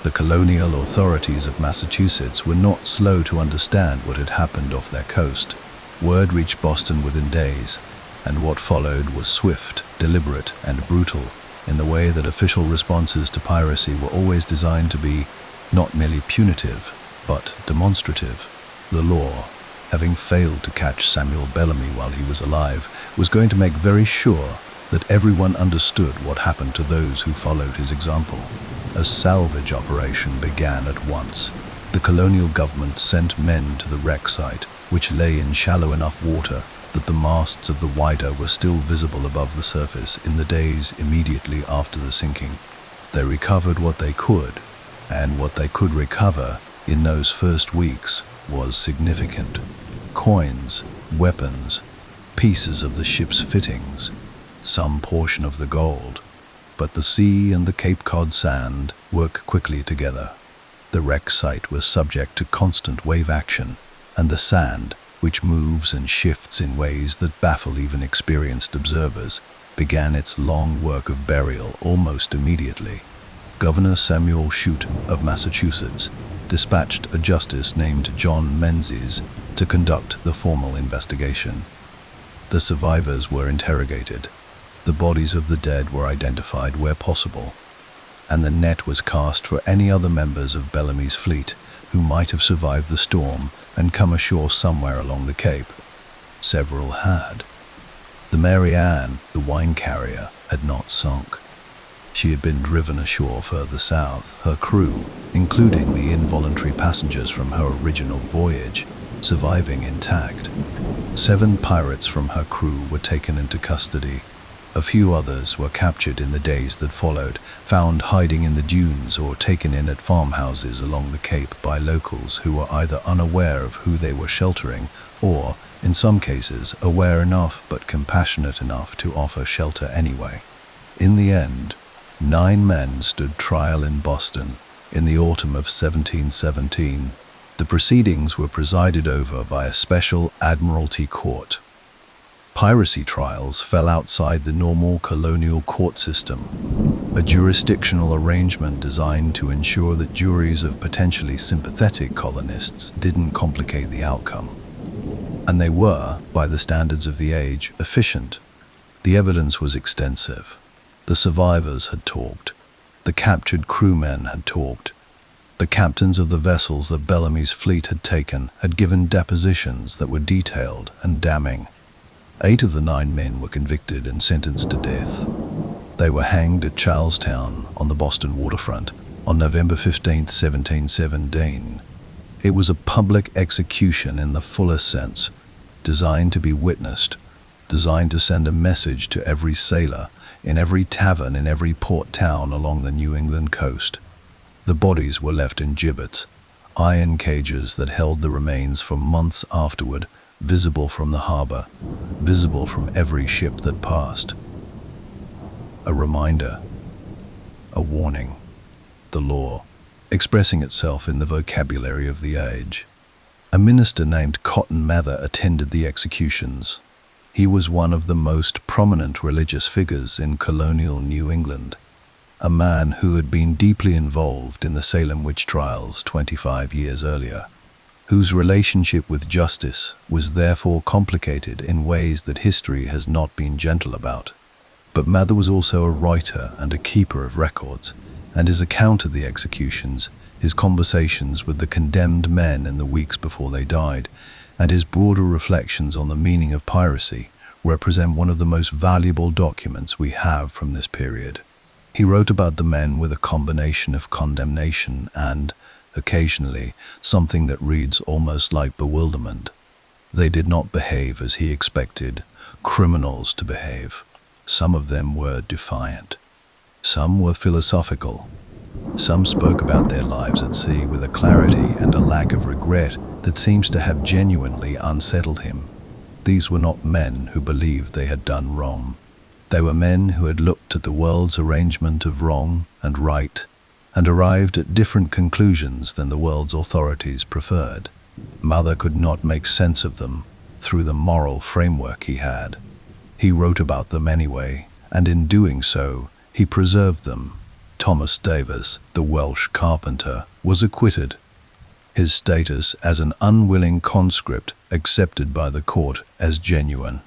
The colonial authorities of Massachusetts were not slow to understand what had happened off their coast. Word reached Boston within days, and what followed was swift, deliberate, and brutal, in the way that official responses to piracy were always designed to be not merely punitive, but demonstrative. The law, having failed to catch Samuel Bellamy while he was alive, was going to make very sure that everyone understood what happened to those who followed his example. A salvage operation began at once. The colonial government sent men to the wreck site, which lay in shallow enough water that the masts of the Whydah were still visible above the surface in the days immediately after the sinking. They recovered what they could, and what they could recover in those first weeks was significant. Coins, weapons, pieces of the ship's fittings, some portion of the gold. But the sea and the Cape Cod sand work quickly together. The wreck site was subject to constant wave action, and the sand, which moves and shifts in ways that baffle even experienced observers, began its long work of burial almost immediately. Governor Samuel of Massachusetts dispatched a justice named John Menzies to conduct the formal investigation. The survivors were interrogated. The bodies of the dead were identified where possible, and the net was cast for any other members of Bellamy's fleet who might have survived the storm and come ashore somewhere along the Cape. Several had. The Mary Ann, the wine carrier, had not sunk. She had been driven ashore further south, her crew, including the involuntary passengers from her original voyage, surviving intact. 7 pirates from her crew were taken into custody. A few others were captured in the days that followed, found hiding in the dunes or taken in at farmhouses along the Cape by locals who were either unaware of who they were sheltering or, in some cases, aware enough but compassionate enough to offer shelter anyway. In the end, 9 men stood trial in Boston in the autumn of 1717. The proceedings were presided over by a special admiralty court. Piracy trials fell outside the normal colonial court system, a jurisdictional arrangement designed to ensure that juries of potentially sympathetic colonists didn't complicate the outcome. And they were, by the standards of the age, efficient. The evidence was extensive. The survivors had talked. The captured crewmen had talked. The captains of the vessels that Bellamy's fleet had taken had given depositions that were detailed and damning. 8 of the 9 men were convicted and sentenced to death. They were hanged at Charlestown on the Boston waterfront on November 15, 1717. It was a public execution in the fullest sense, designed to be witnessed, designed to send a message to every sailor, in every tavern, in every port town along the New England coast. The bodies were left in gibbets, iron cages that held the remains for months afterward, visible from the harbor, visible from every ship that passed. A reminder, a warning, the law, expressing itself in the vocabulary of the age. A minister named Cotton Mather attended the executions. He was one of the most prominent religious figures in colonial New England, a man who had been deeply involved in the Salem witch trials 25 years earlier, whose relationship with justice was therefore complicated in ways that history has not been gentle about. But Mather was also a writer and a keeper of records, and his account of the executions, his conversations with the condemned men in the weeks before they died, and his broader reflections on the meaning of piracy represent one of the most valuable documents we have from this period. He wrote about the men with a combination of condemnation and, occasionally, something that reads almost like bewilderment. They did not behave as he expected criminals to behave. Some of them were defiant. Some were philosophical. Some spoke about their lives at sea with a clarity and a lack of regret that seems to have genuinely unsettled him. These were not men who believed they had done wrong. They were men who had looked at the world's arrangement of wrong and right and arrived at different conclusions than the world's authorities preferred. Mather could not make sense of them through the moral framework he had. He wrote about them anyway, and in doing so, he preserved them. Thomas Davis, the Welsh carpenter, was acquitted. His status as an unwilling conscript accepted by the court as genuine.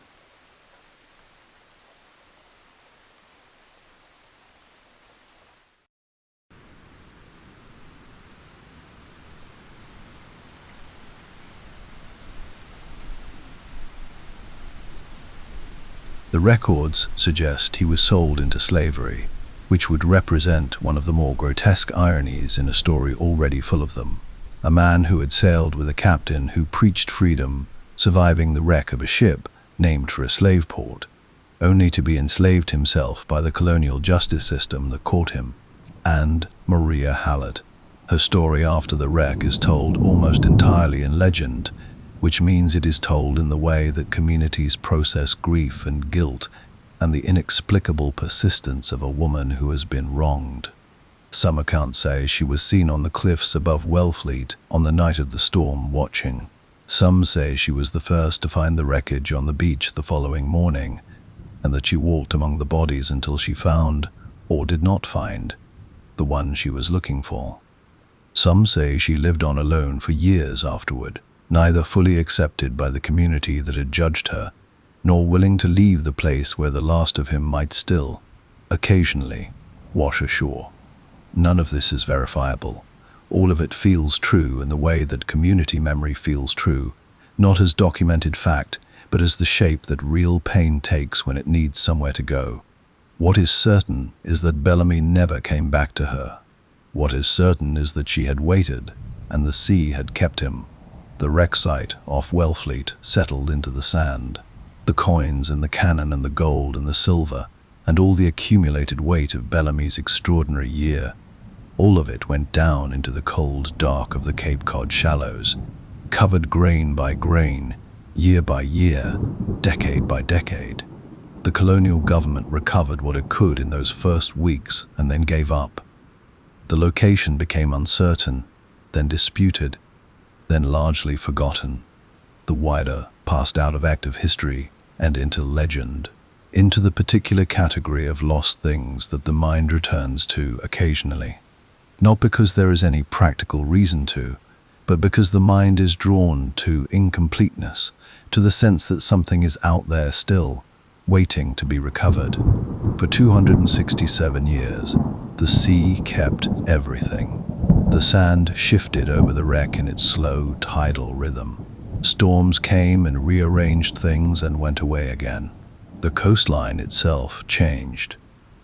The records suggest he was sold into slavery, which would represent one of the more grotesque ironies in a story already full of them. A man who had sailed with a captain who preached freedom, surviving the wreck of a ship named for a slave port, only to be enslaved himself by the colonial justice system that caught him. And Maria Hallett. Her story after the wreck is told almost entirely in legend, which means it is told in the way that communities process grief and guilt and the inexplicable persistence of a woman who has been wronged. Some accounts say she was seen on the cliffs above Wellfleet on the night of the storm watching. Some say she was the first to find the wreckage on the beach the following morning, and that she walked among the bodies until she found, or did not find, the one she was looking for. Some say she lived on alone for years afterward, neither fully accepted by the community that had judged her, nor willing to leave the place where the last of him might still, occasionally, wash ashore. None of this is verifiable. All of it feels true in the way that community memory feels true, not as documented fact, but as the shape that real pain takes when it needs somewhere to go. What is certain is that Bellamy never came back to her. What is certain is that she had waited, and the sea had kept him. The wreck site off Wellfleet settled into the sand. The coins and the cannon and the gold and the silver, and all the accumulated weight of Bellamy's extraordinary year, all of it went down into the cold dark of the Cape Cod shallows, covered grain by grain, year by year, decade by decade. The colonial government recovered what it could in those first weeks and then gave up. The location became uncertain, then disputed, then largely forgotten. The Whydah passed out of active history and into legend, into the particular category of lost things that the mind returns to occasionally. Not because there is any practical reason to, but because the mind is drawn to incompleteness, to the sense that something is out there still, waiting to be recovered. For 267 years, the sea kept everything. The sand shifted over the wreck in its slow, tidal rhythm. Storms came and rearranged things and went away again. The coastline itself changed.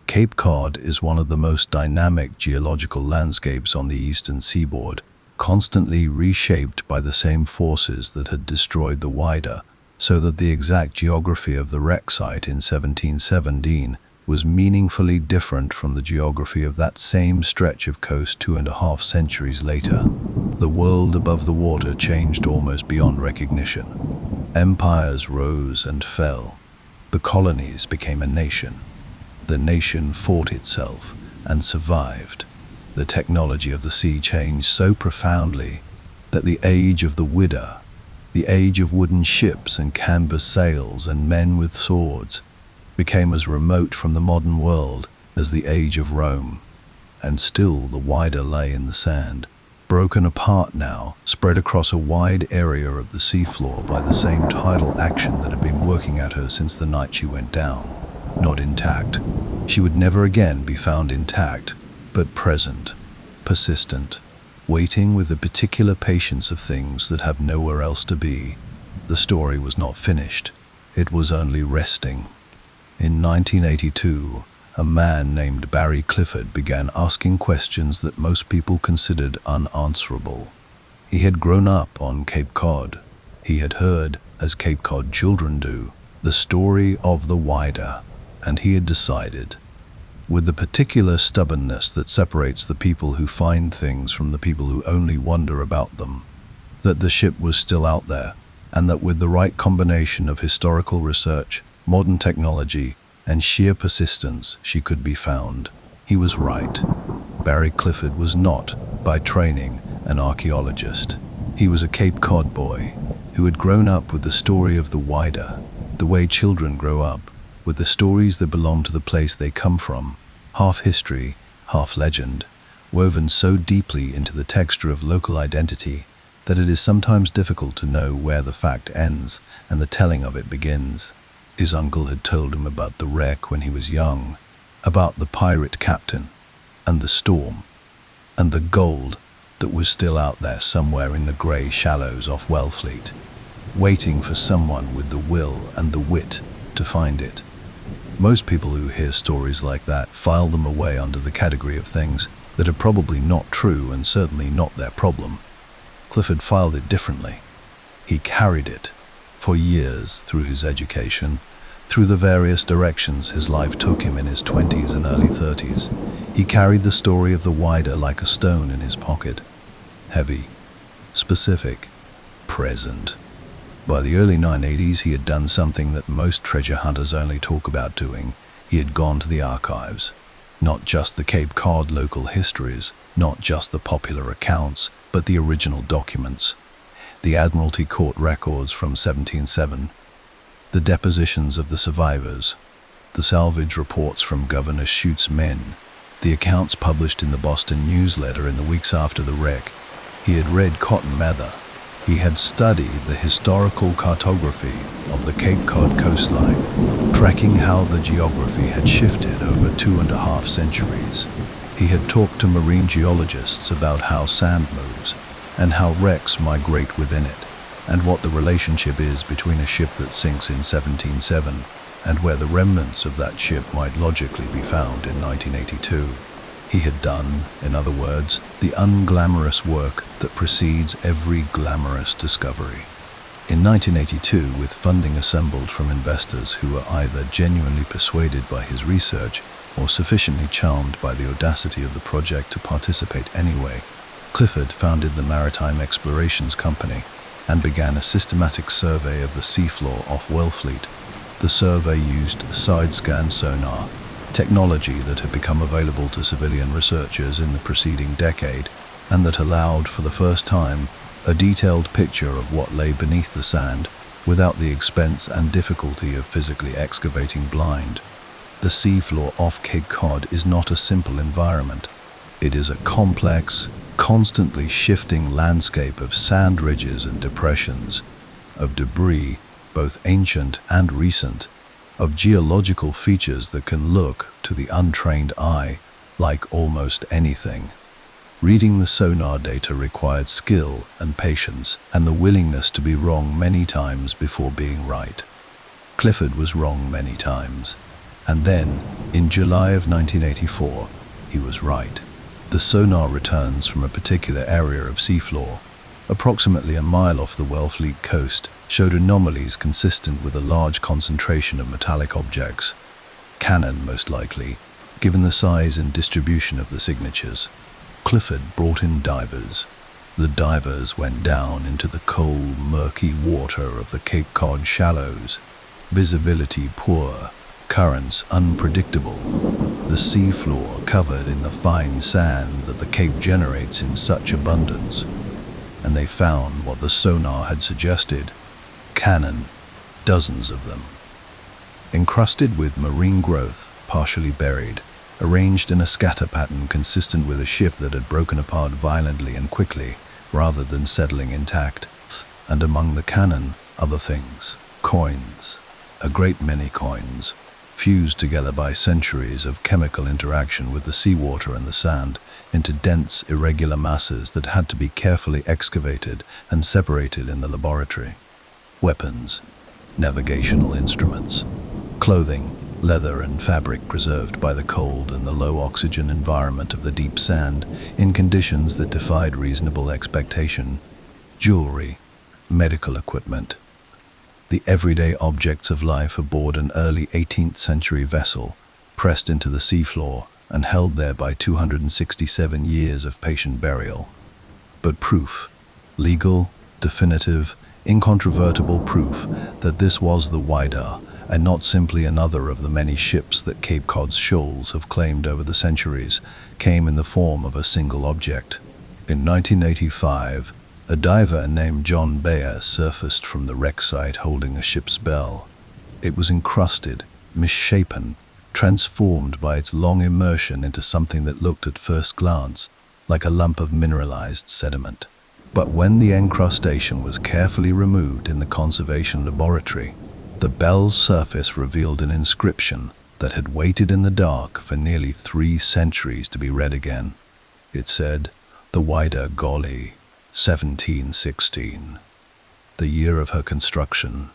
Cape Cod is one of the most dynamic geological landscapes on the eastern seaboard, constantly reshaped by the same forces that had destroyed the Whydah, so that the exact geography of the wreck site in 1717 was meaningfully different from the geography of that same stretch of coast 2.5 centuries later. The world above the water changed almost beyond recognition. Empires rose and fell. The colonies became a nation. The nation fought itself and survived. The technology of the sea changed so profoundly that the age of the Whydah, the age of wooden ships and canvas sails and men with swords, became as remote from the modern world as the age of Rome. And still the Whydah lay in the sand, broken apart now, spread across a wide area of the seafloor by the same tidal action that had been working at her since the night she went down. Not intact. She would never again be found intact, but present, persistent, waiting with the particular patience of things that have nowhere else to be. The story was not finished. It was only resting. In 1982, a man named Barry Clifford began asking questions that most people considered unanswerable. He had grown up on Cape Cod. He had heard, as Cape Cod children do, the story of the Whydah, and he had decided, with the particular stubbornness that separates the people who find things from the people who only wonder about them, that the ship was still out there, and that with the right combination of historical research, modern technology, and sheer persistence, she could be found. He was right. Barry Clifford was not, by training, an archaeologist. He was a Cape Cod boy who had grown up with the story of the Whydah, the way children grow up, with the stories that belong to the place they come from, half history, half legend, woven so deeply into the texture of local identity that it is sometimes difficult to know where the fact ends and the telling of it begins. His uncle had told him about the wreck when he was young, about the pirate captain, and the storm, and the gold that was still out there somewhere in the grey shallows off Wellfleet, waiting for someone with the will and the wit to find it. Most people who hear stories like that file them away under the category of things that are probably not true and certainly not their problem. Clifford filed it differently. He carried it for years through his education, through the various directions his life took him in his 20s and early 30s. He carried the story of the Whydah like a stone in his pocket. Heavy, specific, present. By the early 1980s, he had done something that most treasure hunters only talk about doing. He had gone to the archives. Not just the Cape Cod local histories, not just the popular accounts, but the original documents. the Admiralty Court records from 1707, the depositions of the survivors, the salvage reports from Governor Chute's men, the accounts published in the Boston newsletter in the weeks after the wreck. He had read Cotton Mather. He had studied the historical cartography of the Cape Cod coastline, tracking how the geography had shifted over 2.5 centuries. He had talked to marine geologists about how sand moves and how wrecks migrate within it, and what the relationship is between a ship that sinks in 1707 and where the remnants of that ship might logically be found in 1982. He had done, in other words, the unglamorous work that precedes every glamorous discovery. In 1982, with funding assembled from investors who were either genuinely persuaded by his research or sufficiently charmed by the audacity of the project to participate anyway, Clifford founded the Maritime Explorations Company and began a systematic survey of the seafloor off Wellfleet. The survey used side-scan sonar, technology that had become available to civilian researchers in the preceding decade, and that allowed, for the first time, a detailed picture of what lay beneath the sand without the expense and difficulty of physically excavating blind. The seafloor off Cape Cod is not a simple environment. It is a complex, constantly shifting landscape of sand ridges and depressions, of debris, both ancient and recent, of geological features that can look, to the untrained eye, like almost anything. Reading the sonar data required skill and patience and the willingness to be wrong many times before being right. Clifford was wrong many times. And then, in July of 1984, he was right. The sonar returns from a particular area of seafloor, approximately a mile off the Wellfleet coast, showed anomalies consistent with a large concentration of metallic objects. Cannon, most likely, given the size and distribution of the signatures. Clifford brought in divers. The divers went down into the cold, murky water of the Cape Cod shallows. Visibility poor, currents unpredictable. The seafloor covered in the fine sand that the Cape generates in such abundance. And they found what the sonar had suggested. Cannon, dozens of them. Encrusted with marine growth, partially buried, arranged in a scatter pattern consistent with a ship that had broken apart violently and quickly, rather than settling intact. And among the cannon, other things. Coins. A great many coins, fused together by centuries of chemical interaction with the seawater and the sand into dense, irregular masses that had to be carefully excavated and separated in the laboratory. Weapons, navigational instruments, clothing, leather and fabric preserved by the cold and the low oxygen environment of the deep sand in conditions that defied reasonable expectation, jewelry, medical equipment, the everyday objects of life aboard an early 18th century vessel, pressed into the seafloor and held there by 267 years of patient burial. But proof, legal, definitive, incontrovertible proof that this was the Whydah and not simply another of the many ships that Cape Cod's shoals have claimed over the centuries, came in the form of a single object. In 1985, a diver named John Bayer surfaced from the wreck site holding a ship's bell. It was encrusted, misshapen, transformed by its long immersion into something that looked at first glance like a lump of mineralized sediment. But when the encrustation was carefully removed in the conservation laboratory, the bell's surface revealed an inscription that had waited in the dark for nearly 3 centuries to be read again. It said, "The Whydah Golly, 1716. The year of her construction,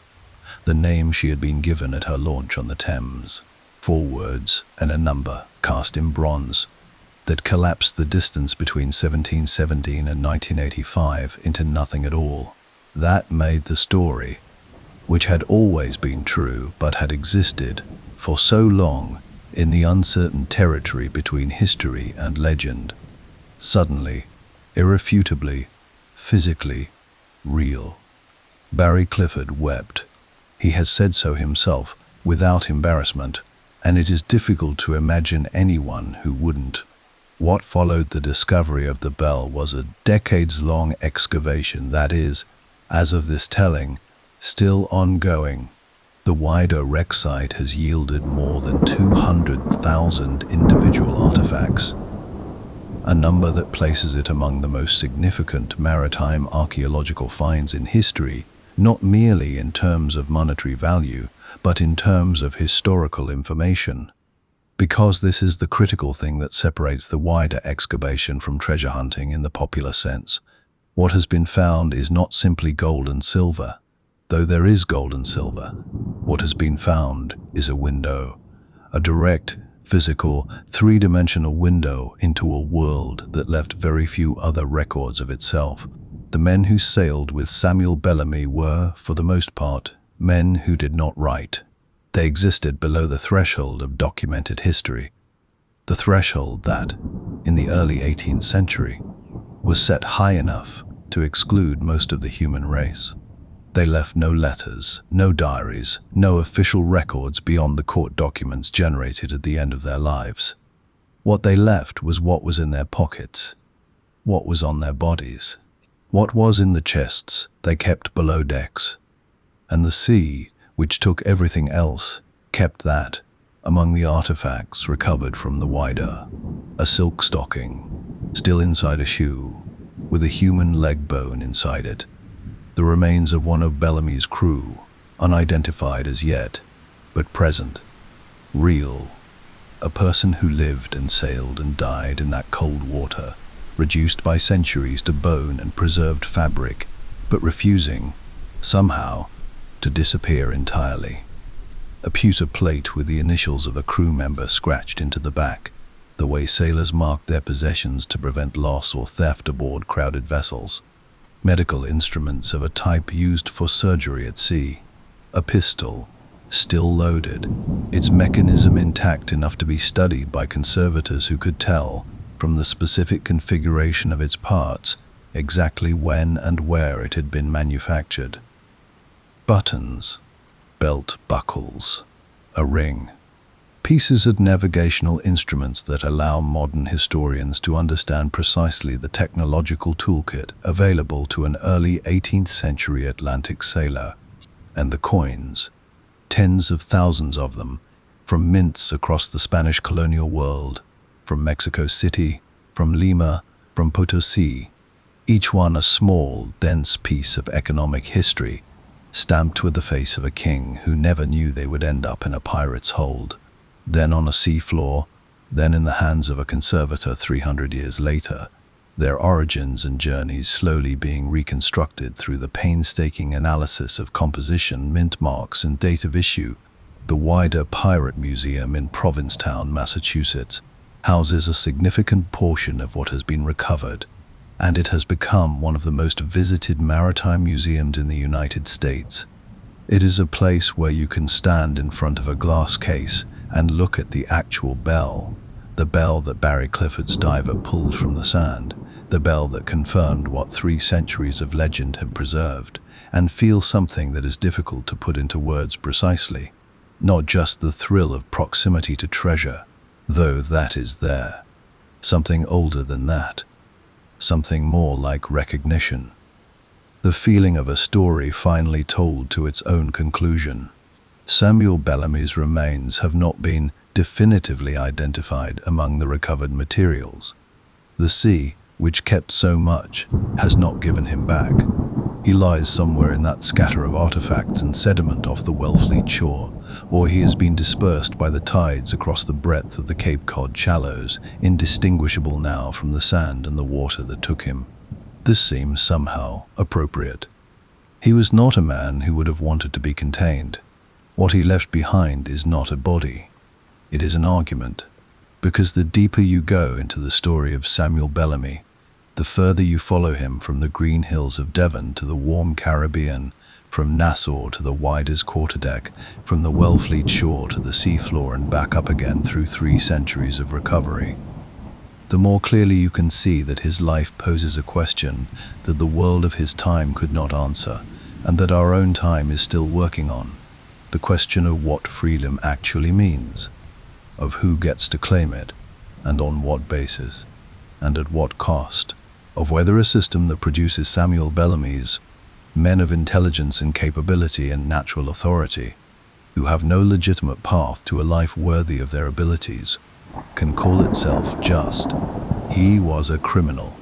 the name she had been given at her launch on the Thames. 4 words and a number cast in bronze that collapsed the distance between 1717 and 1985 into nothing at all. That made the story, which had always been true but had existed for so long in the uncertain territory between history and legend, suddenly, irrefutably, physically, real." Barry Clifford wept. He has said so himself, without embarrassment, and it is difficult to imagine anyone who wouldn't. What followed the discovery of the bell was a decades-long excavation, that is, As of this telling, still ongoing, the Whydah wreck site has yielded more than 200,000 individual artifacts, a number that places it among the most significant maritime archaeological finds in history, not merely in terms of monetary value, but in terms of historical information. Because this is the critical thing that separates the Whydah excavation from treasure hunting in the popular sense. What has been found is not simply gold and silver, though there is gold and silver. What has been found is a window, a direct, physical, three-dimensional window into a world that left very few other records of itself. The men who sailed with Samuel Bellamy were, for the most part, men who did not write. They existed below the threshold of documented history, the threshold that, in the early 18th century, was set high enough to exclude most of the human race. They left no letters, no diaries, no official records beyond the court documents generated at the end of their lives. What they left was what was in their pockets, what was on their bodies, what was in the chests they kept below decks. And the sea, which took everything else, kept that among the artifacts recovered from the Whydah. A silk stocking, still inside a shoe, with a human leg bone inside it. The remains of one of Bellamy's crew, unidentified as yet, but present, real. A person who lived and sailed and died in that cold water, reduced by centuries to bone and preserved fabric, but refusing, somehow, to disappear entirely. A pewter plate with the initials of a crew member scratched into the back, the way sailors marked their possessions to prevent loss or theft aboard crowded vessels. Medical instruments of a type used for surgery at sea. A pistol, still loaded, its mechanism intact enough to be studied by conservators who could tell, from the specific configuration of its parts, exactly when and where it had been manufactured. Buttons, belt buckles, a ring. Pieces of navigational instruments that allow modern historians to understand precisely the technological toolkit available to an early 18th century Atlantic sailor. And the coins, tens of thousands of them, from mints across the Spanish colonial world, from Mexico City, from Lima, from Potosi, each one a small, dense piece of economic history, stamped with the face of a king who never knew they would end up in a pirate's hold, then on a sea floor, then in the hands of a conservator 300 years later, their origins and journeys slowly being reconstructed through the painstaking analysis of composition, mint marks, and date of issue. The Whydah Pirate Museum in Provincetown, Massachusetts, houses a significant portion of what has been recovered, and it has become one of the most visited maritime museums in the United States. It is a place where you can stand in front of a glass case and look at the actual bell, the bell that Barry Clifford's diver pulled from the sand, the bell that confirmed what 3 centuries of legend had preserved, and feel something that is difficult to put into words precisely. Not just the thrill of proximity to treasure, though that is there. Something older than that. Something more like recognition. The feeling of a story finally told to its own conclusion. Samuel Bellamy's remains have not been definitively identified among the recovered materials. The sea, which kept so much, has not given him back. He lies somewhere in that scatter of artifacts and sediment off the Wellfleet shore, or he has been dispersed by the tides across the breadth of the Cape Cod shallows, indistinguishable now from the sand and the water that took him. This seems somehow appropriate. He was not a man who would have wanted to be contained. What he left behind is not a body. It is an argument, because the deeper you go into the story of Samuel Bellamy, the further you follow him from the green hills of Devon to the warm Caribbean, from Nassau to the Whydah's quarterdeck, from the Wellfleet shore to the seafloor and back up again through 3 centuries of recovery, the more clearly you can see that his life poses a question that the world of his time could not answer, and that our own time is still working on. The question of what freedom actually means, of who gets to claim it, and on what basis, and at what cost, of whether a system that produces Samuel Bellamy's men of intelligence and capability and natural authority, who have no legitimate path to a life worthy of their abilities, can call itself just. He was a criminal.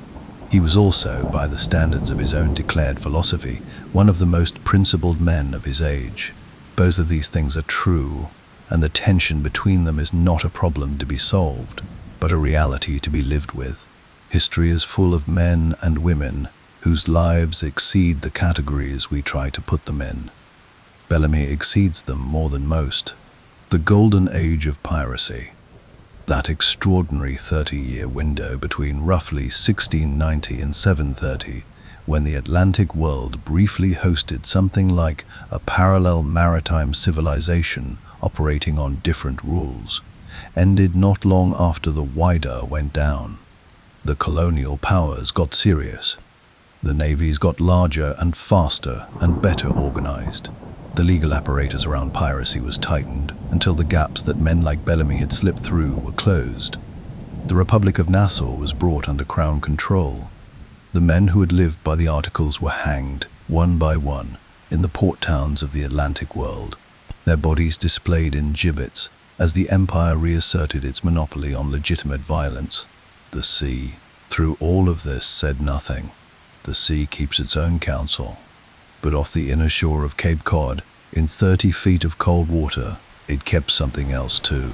He was also, by the standards of his own declared philosophy, one of the most principled men of his age. Both of these things are true, and the tension between them is not a problem to be solved, but a reality to be lived with. History is full of men and women whose lives exceed the categories we try to put them in. Bellamy exceeds them more than most. The golden age of piracy, that extraordinary 30-year window between roughly 1690 and 730, when the Atlantic world briefly hosted something like a parallel maritime civilization operating on different rules, ended not long after the Whydah went down. The colonial powers got serious. The navies got larger and faster and better organized. The legal apparatus around piracy was tightened until the gaps that men like Bellamy had slipped through were closed. The Republic of Nassau was brought under crown control. The men who had lived by the articles were hanged, one by one, in the port towns of the Atlantic world, their bodies displayed in gibbets as the empire reasserted its monopoly on legitimate violence. The sea, through all of this, said nothing. The sea keeps its own counsel. But off the inner shore of Cape Cod, in 30 feet of cold water, it kept something else too.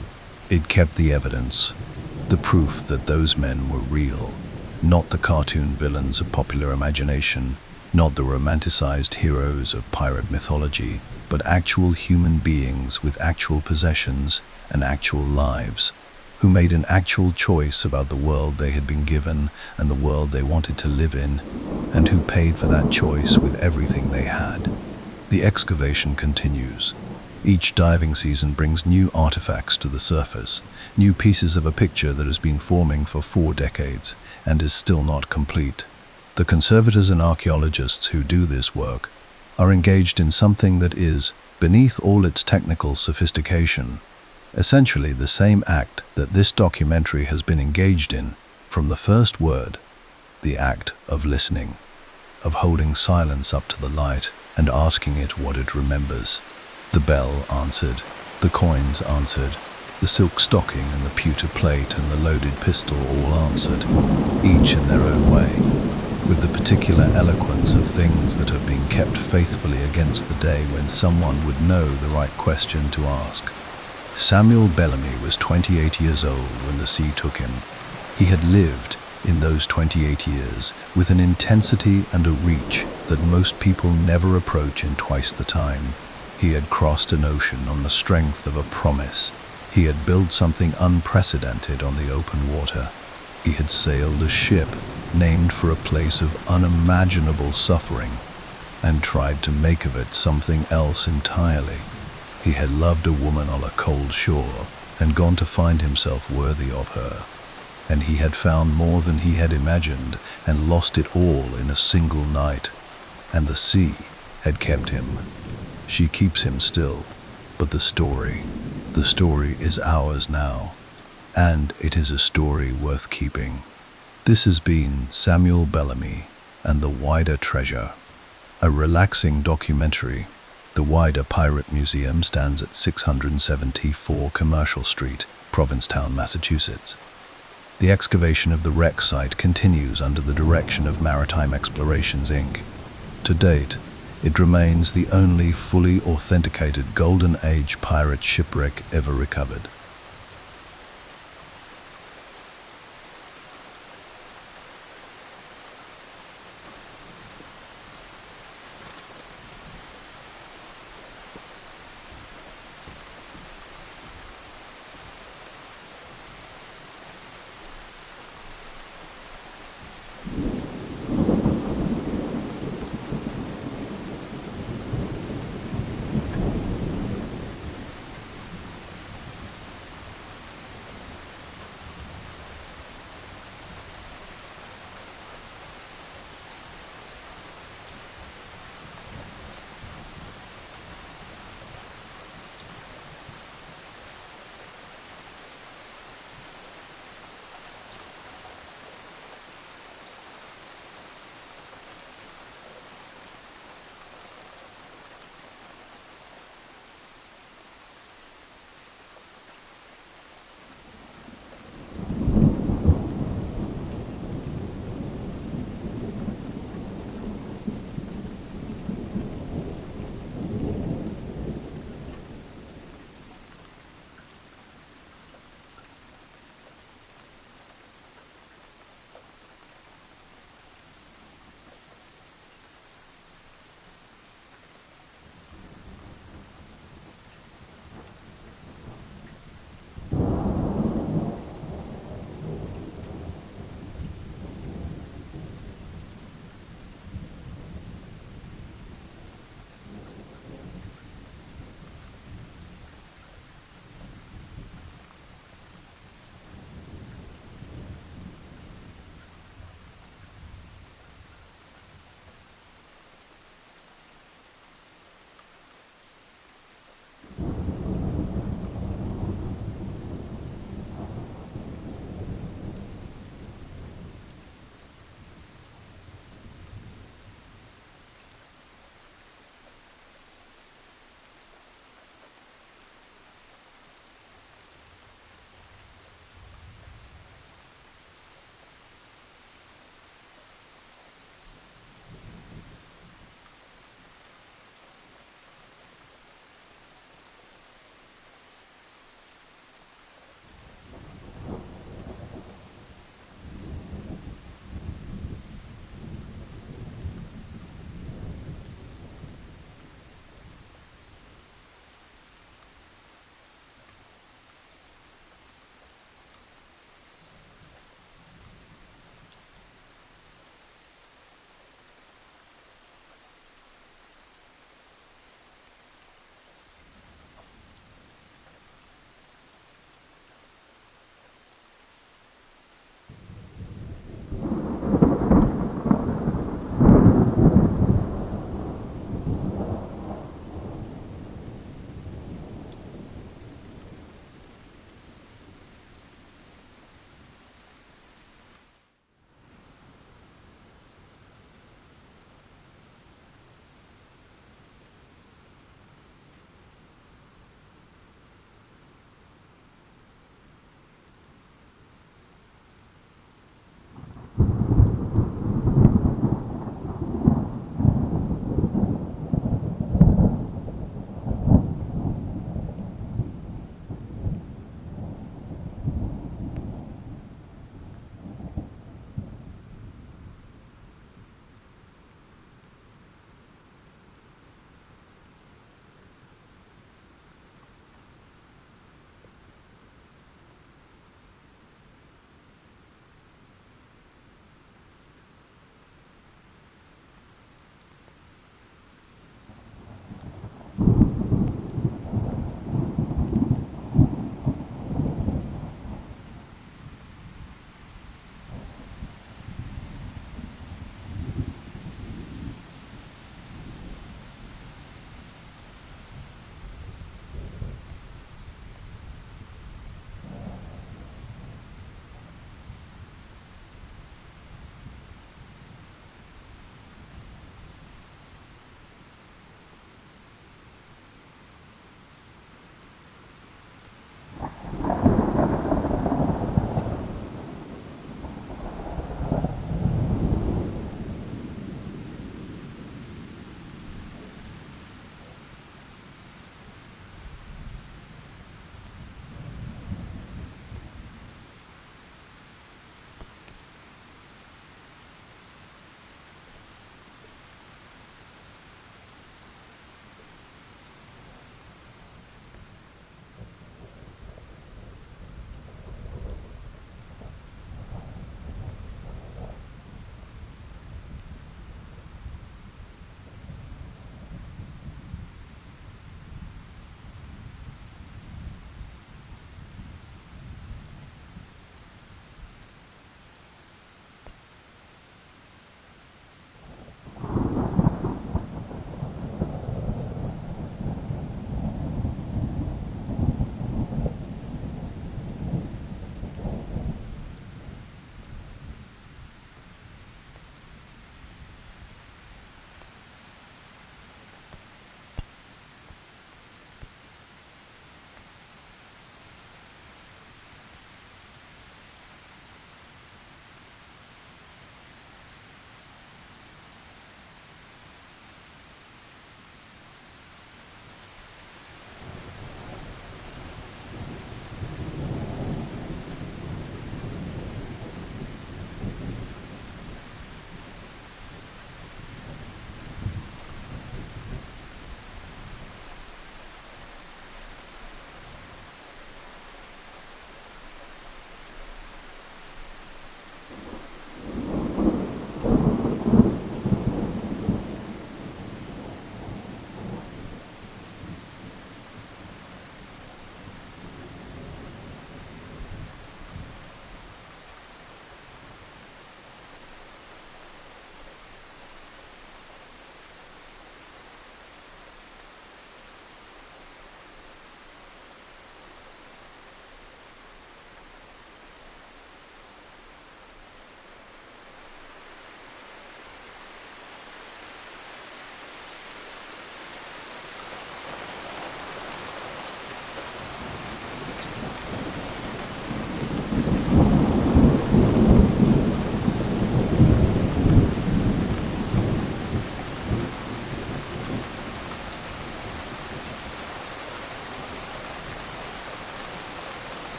It kept the evidence, the proof that those men were real, not the cartoon villains of popular imagination, not the romanticized heroes of pirate mythology, but actual human beings with actual possessions and actual lives, who made an actual choice about the world they had been given and the world they wanted to live in, and who paid for that choice with everything they had. The excavation continues. Each diving season brings new artifacts to the surface, new pieces of a picture that has been forming for 4 decades and is still not complete. The conservators and archaeologists who do this work are engaged in something that is, beneath all its technical sophistication, essentially the same act that this documentary has been engaged in from the first word, the act of listening, of holding silence up to the light and asking it what it remembers. The bell answered, the coins answered, the silk stocking and the pewter plate and the loaded pistol all answered, each in their own way, with the particular eloquence of things that have been kept faithfully against the day when someone would know the right question to ask. Samuel Bellamy was 28 years old when the sea took him. He had lived in those 28 years with an intensity and a reach that most people never approach in twice the time. He had crossed an ocean on the strength of a promise. He had built something unprecedented on the open water. He had sailed a ship named for a place of unimaginable suffering and tried to make of it something else entirely. He had loved a woman on a cold shore and gone to find himself worthy of her. And he had found more than he had imagined and lost it all in a single night. And the sea had kept him. She keeps him still. But the story is ours now. And it is a story worth keeping. This has been Samuel Bellamy and the Whydah Treasure, a relaxing documentary. The Whydah Pirate Museum stands at 674 Commercial Street, Provincetown, Massachusetts. The excavation of the wreck site continues under the direction of Maritime Explorations, Inc. To date, it remains the only fully authenticated Golden Age pirate shipwreck ever recovered.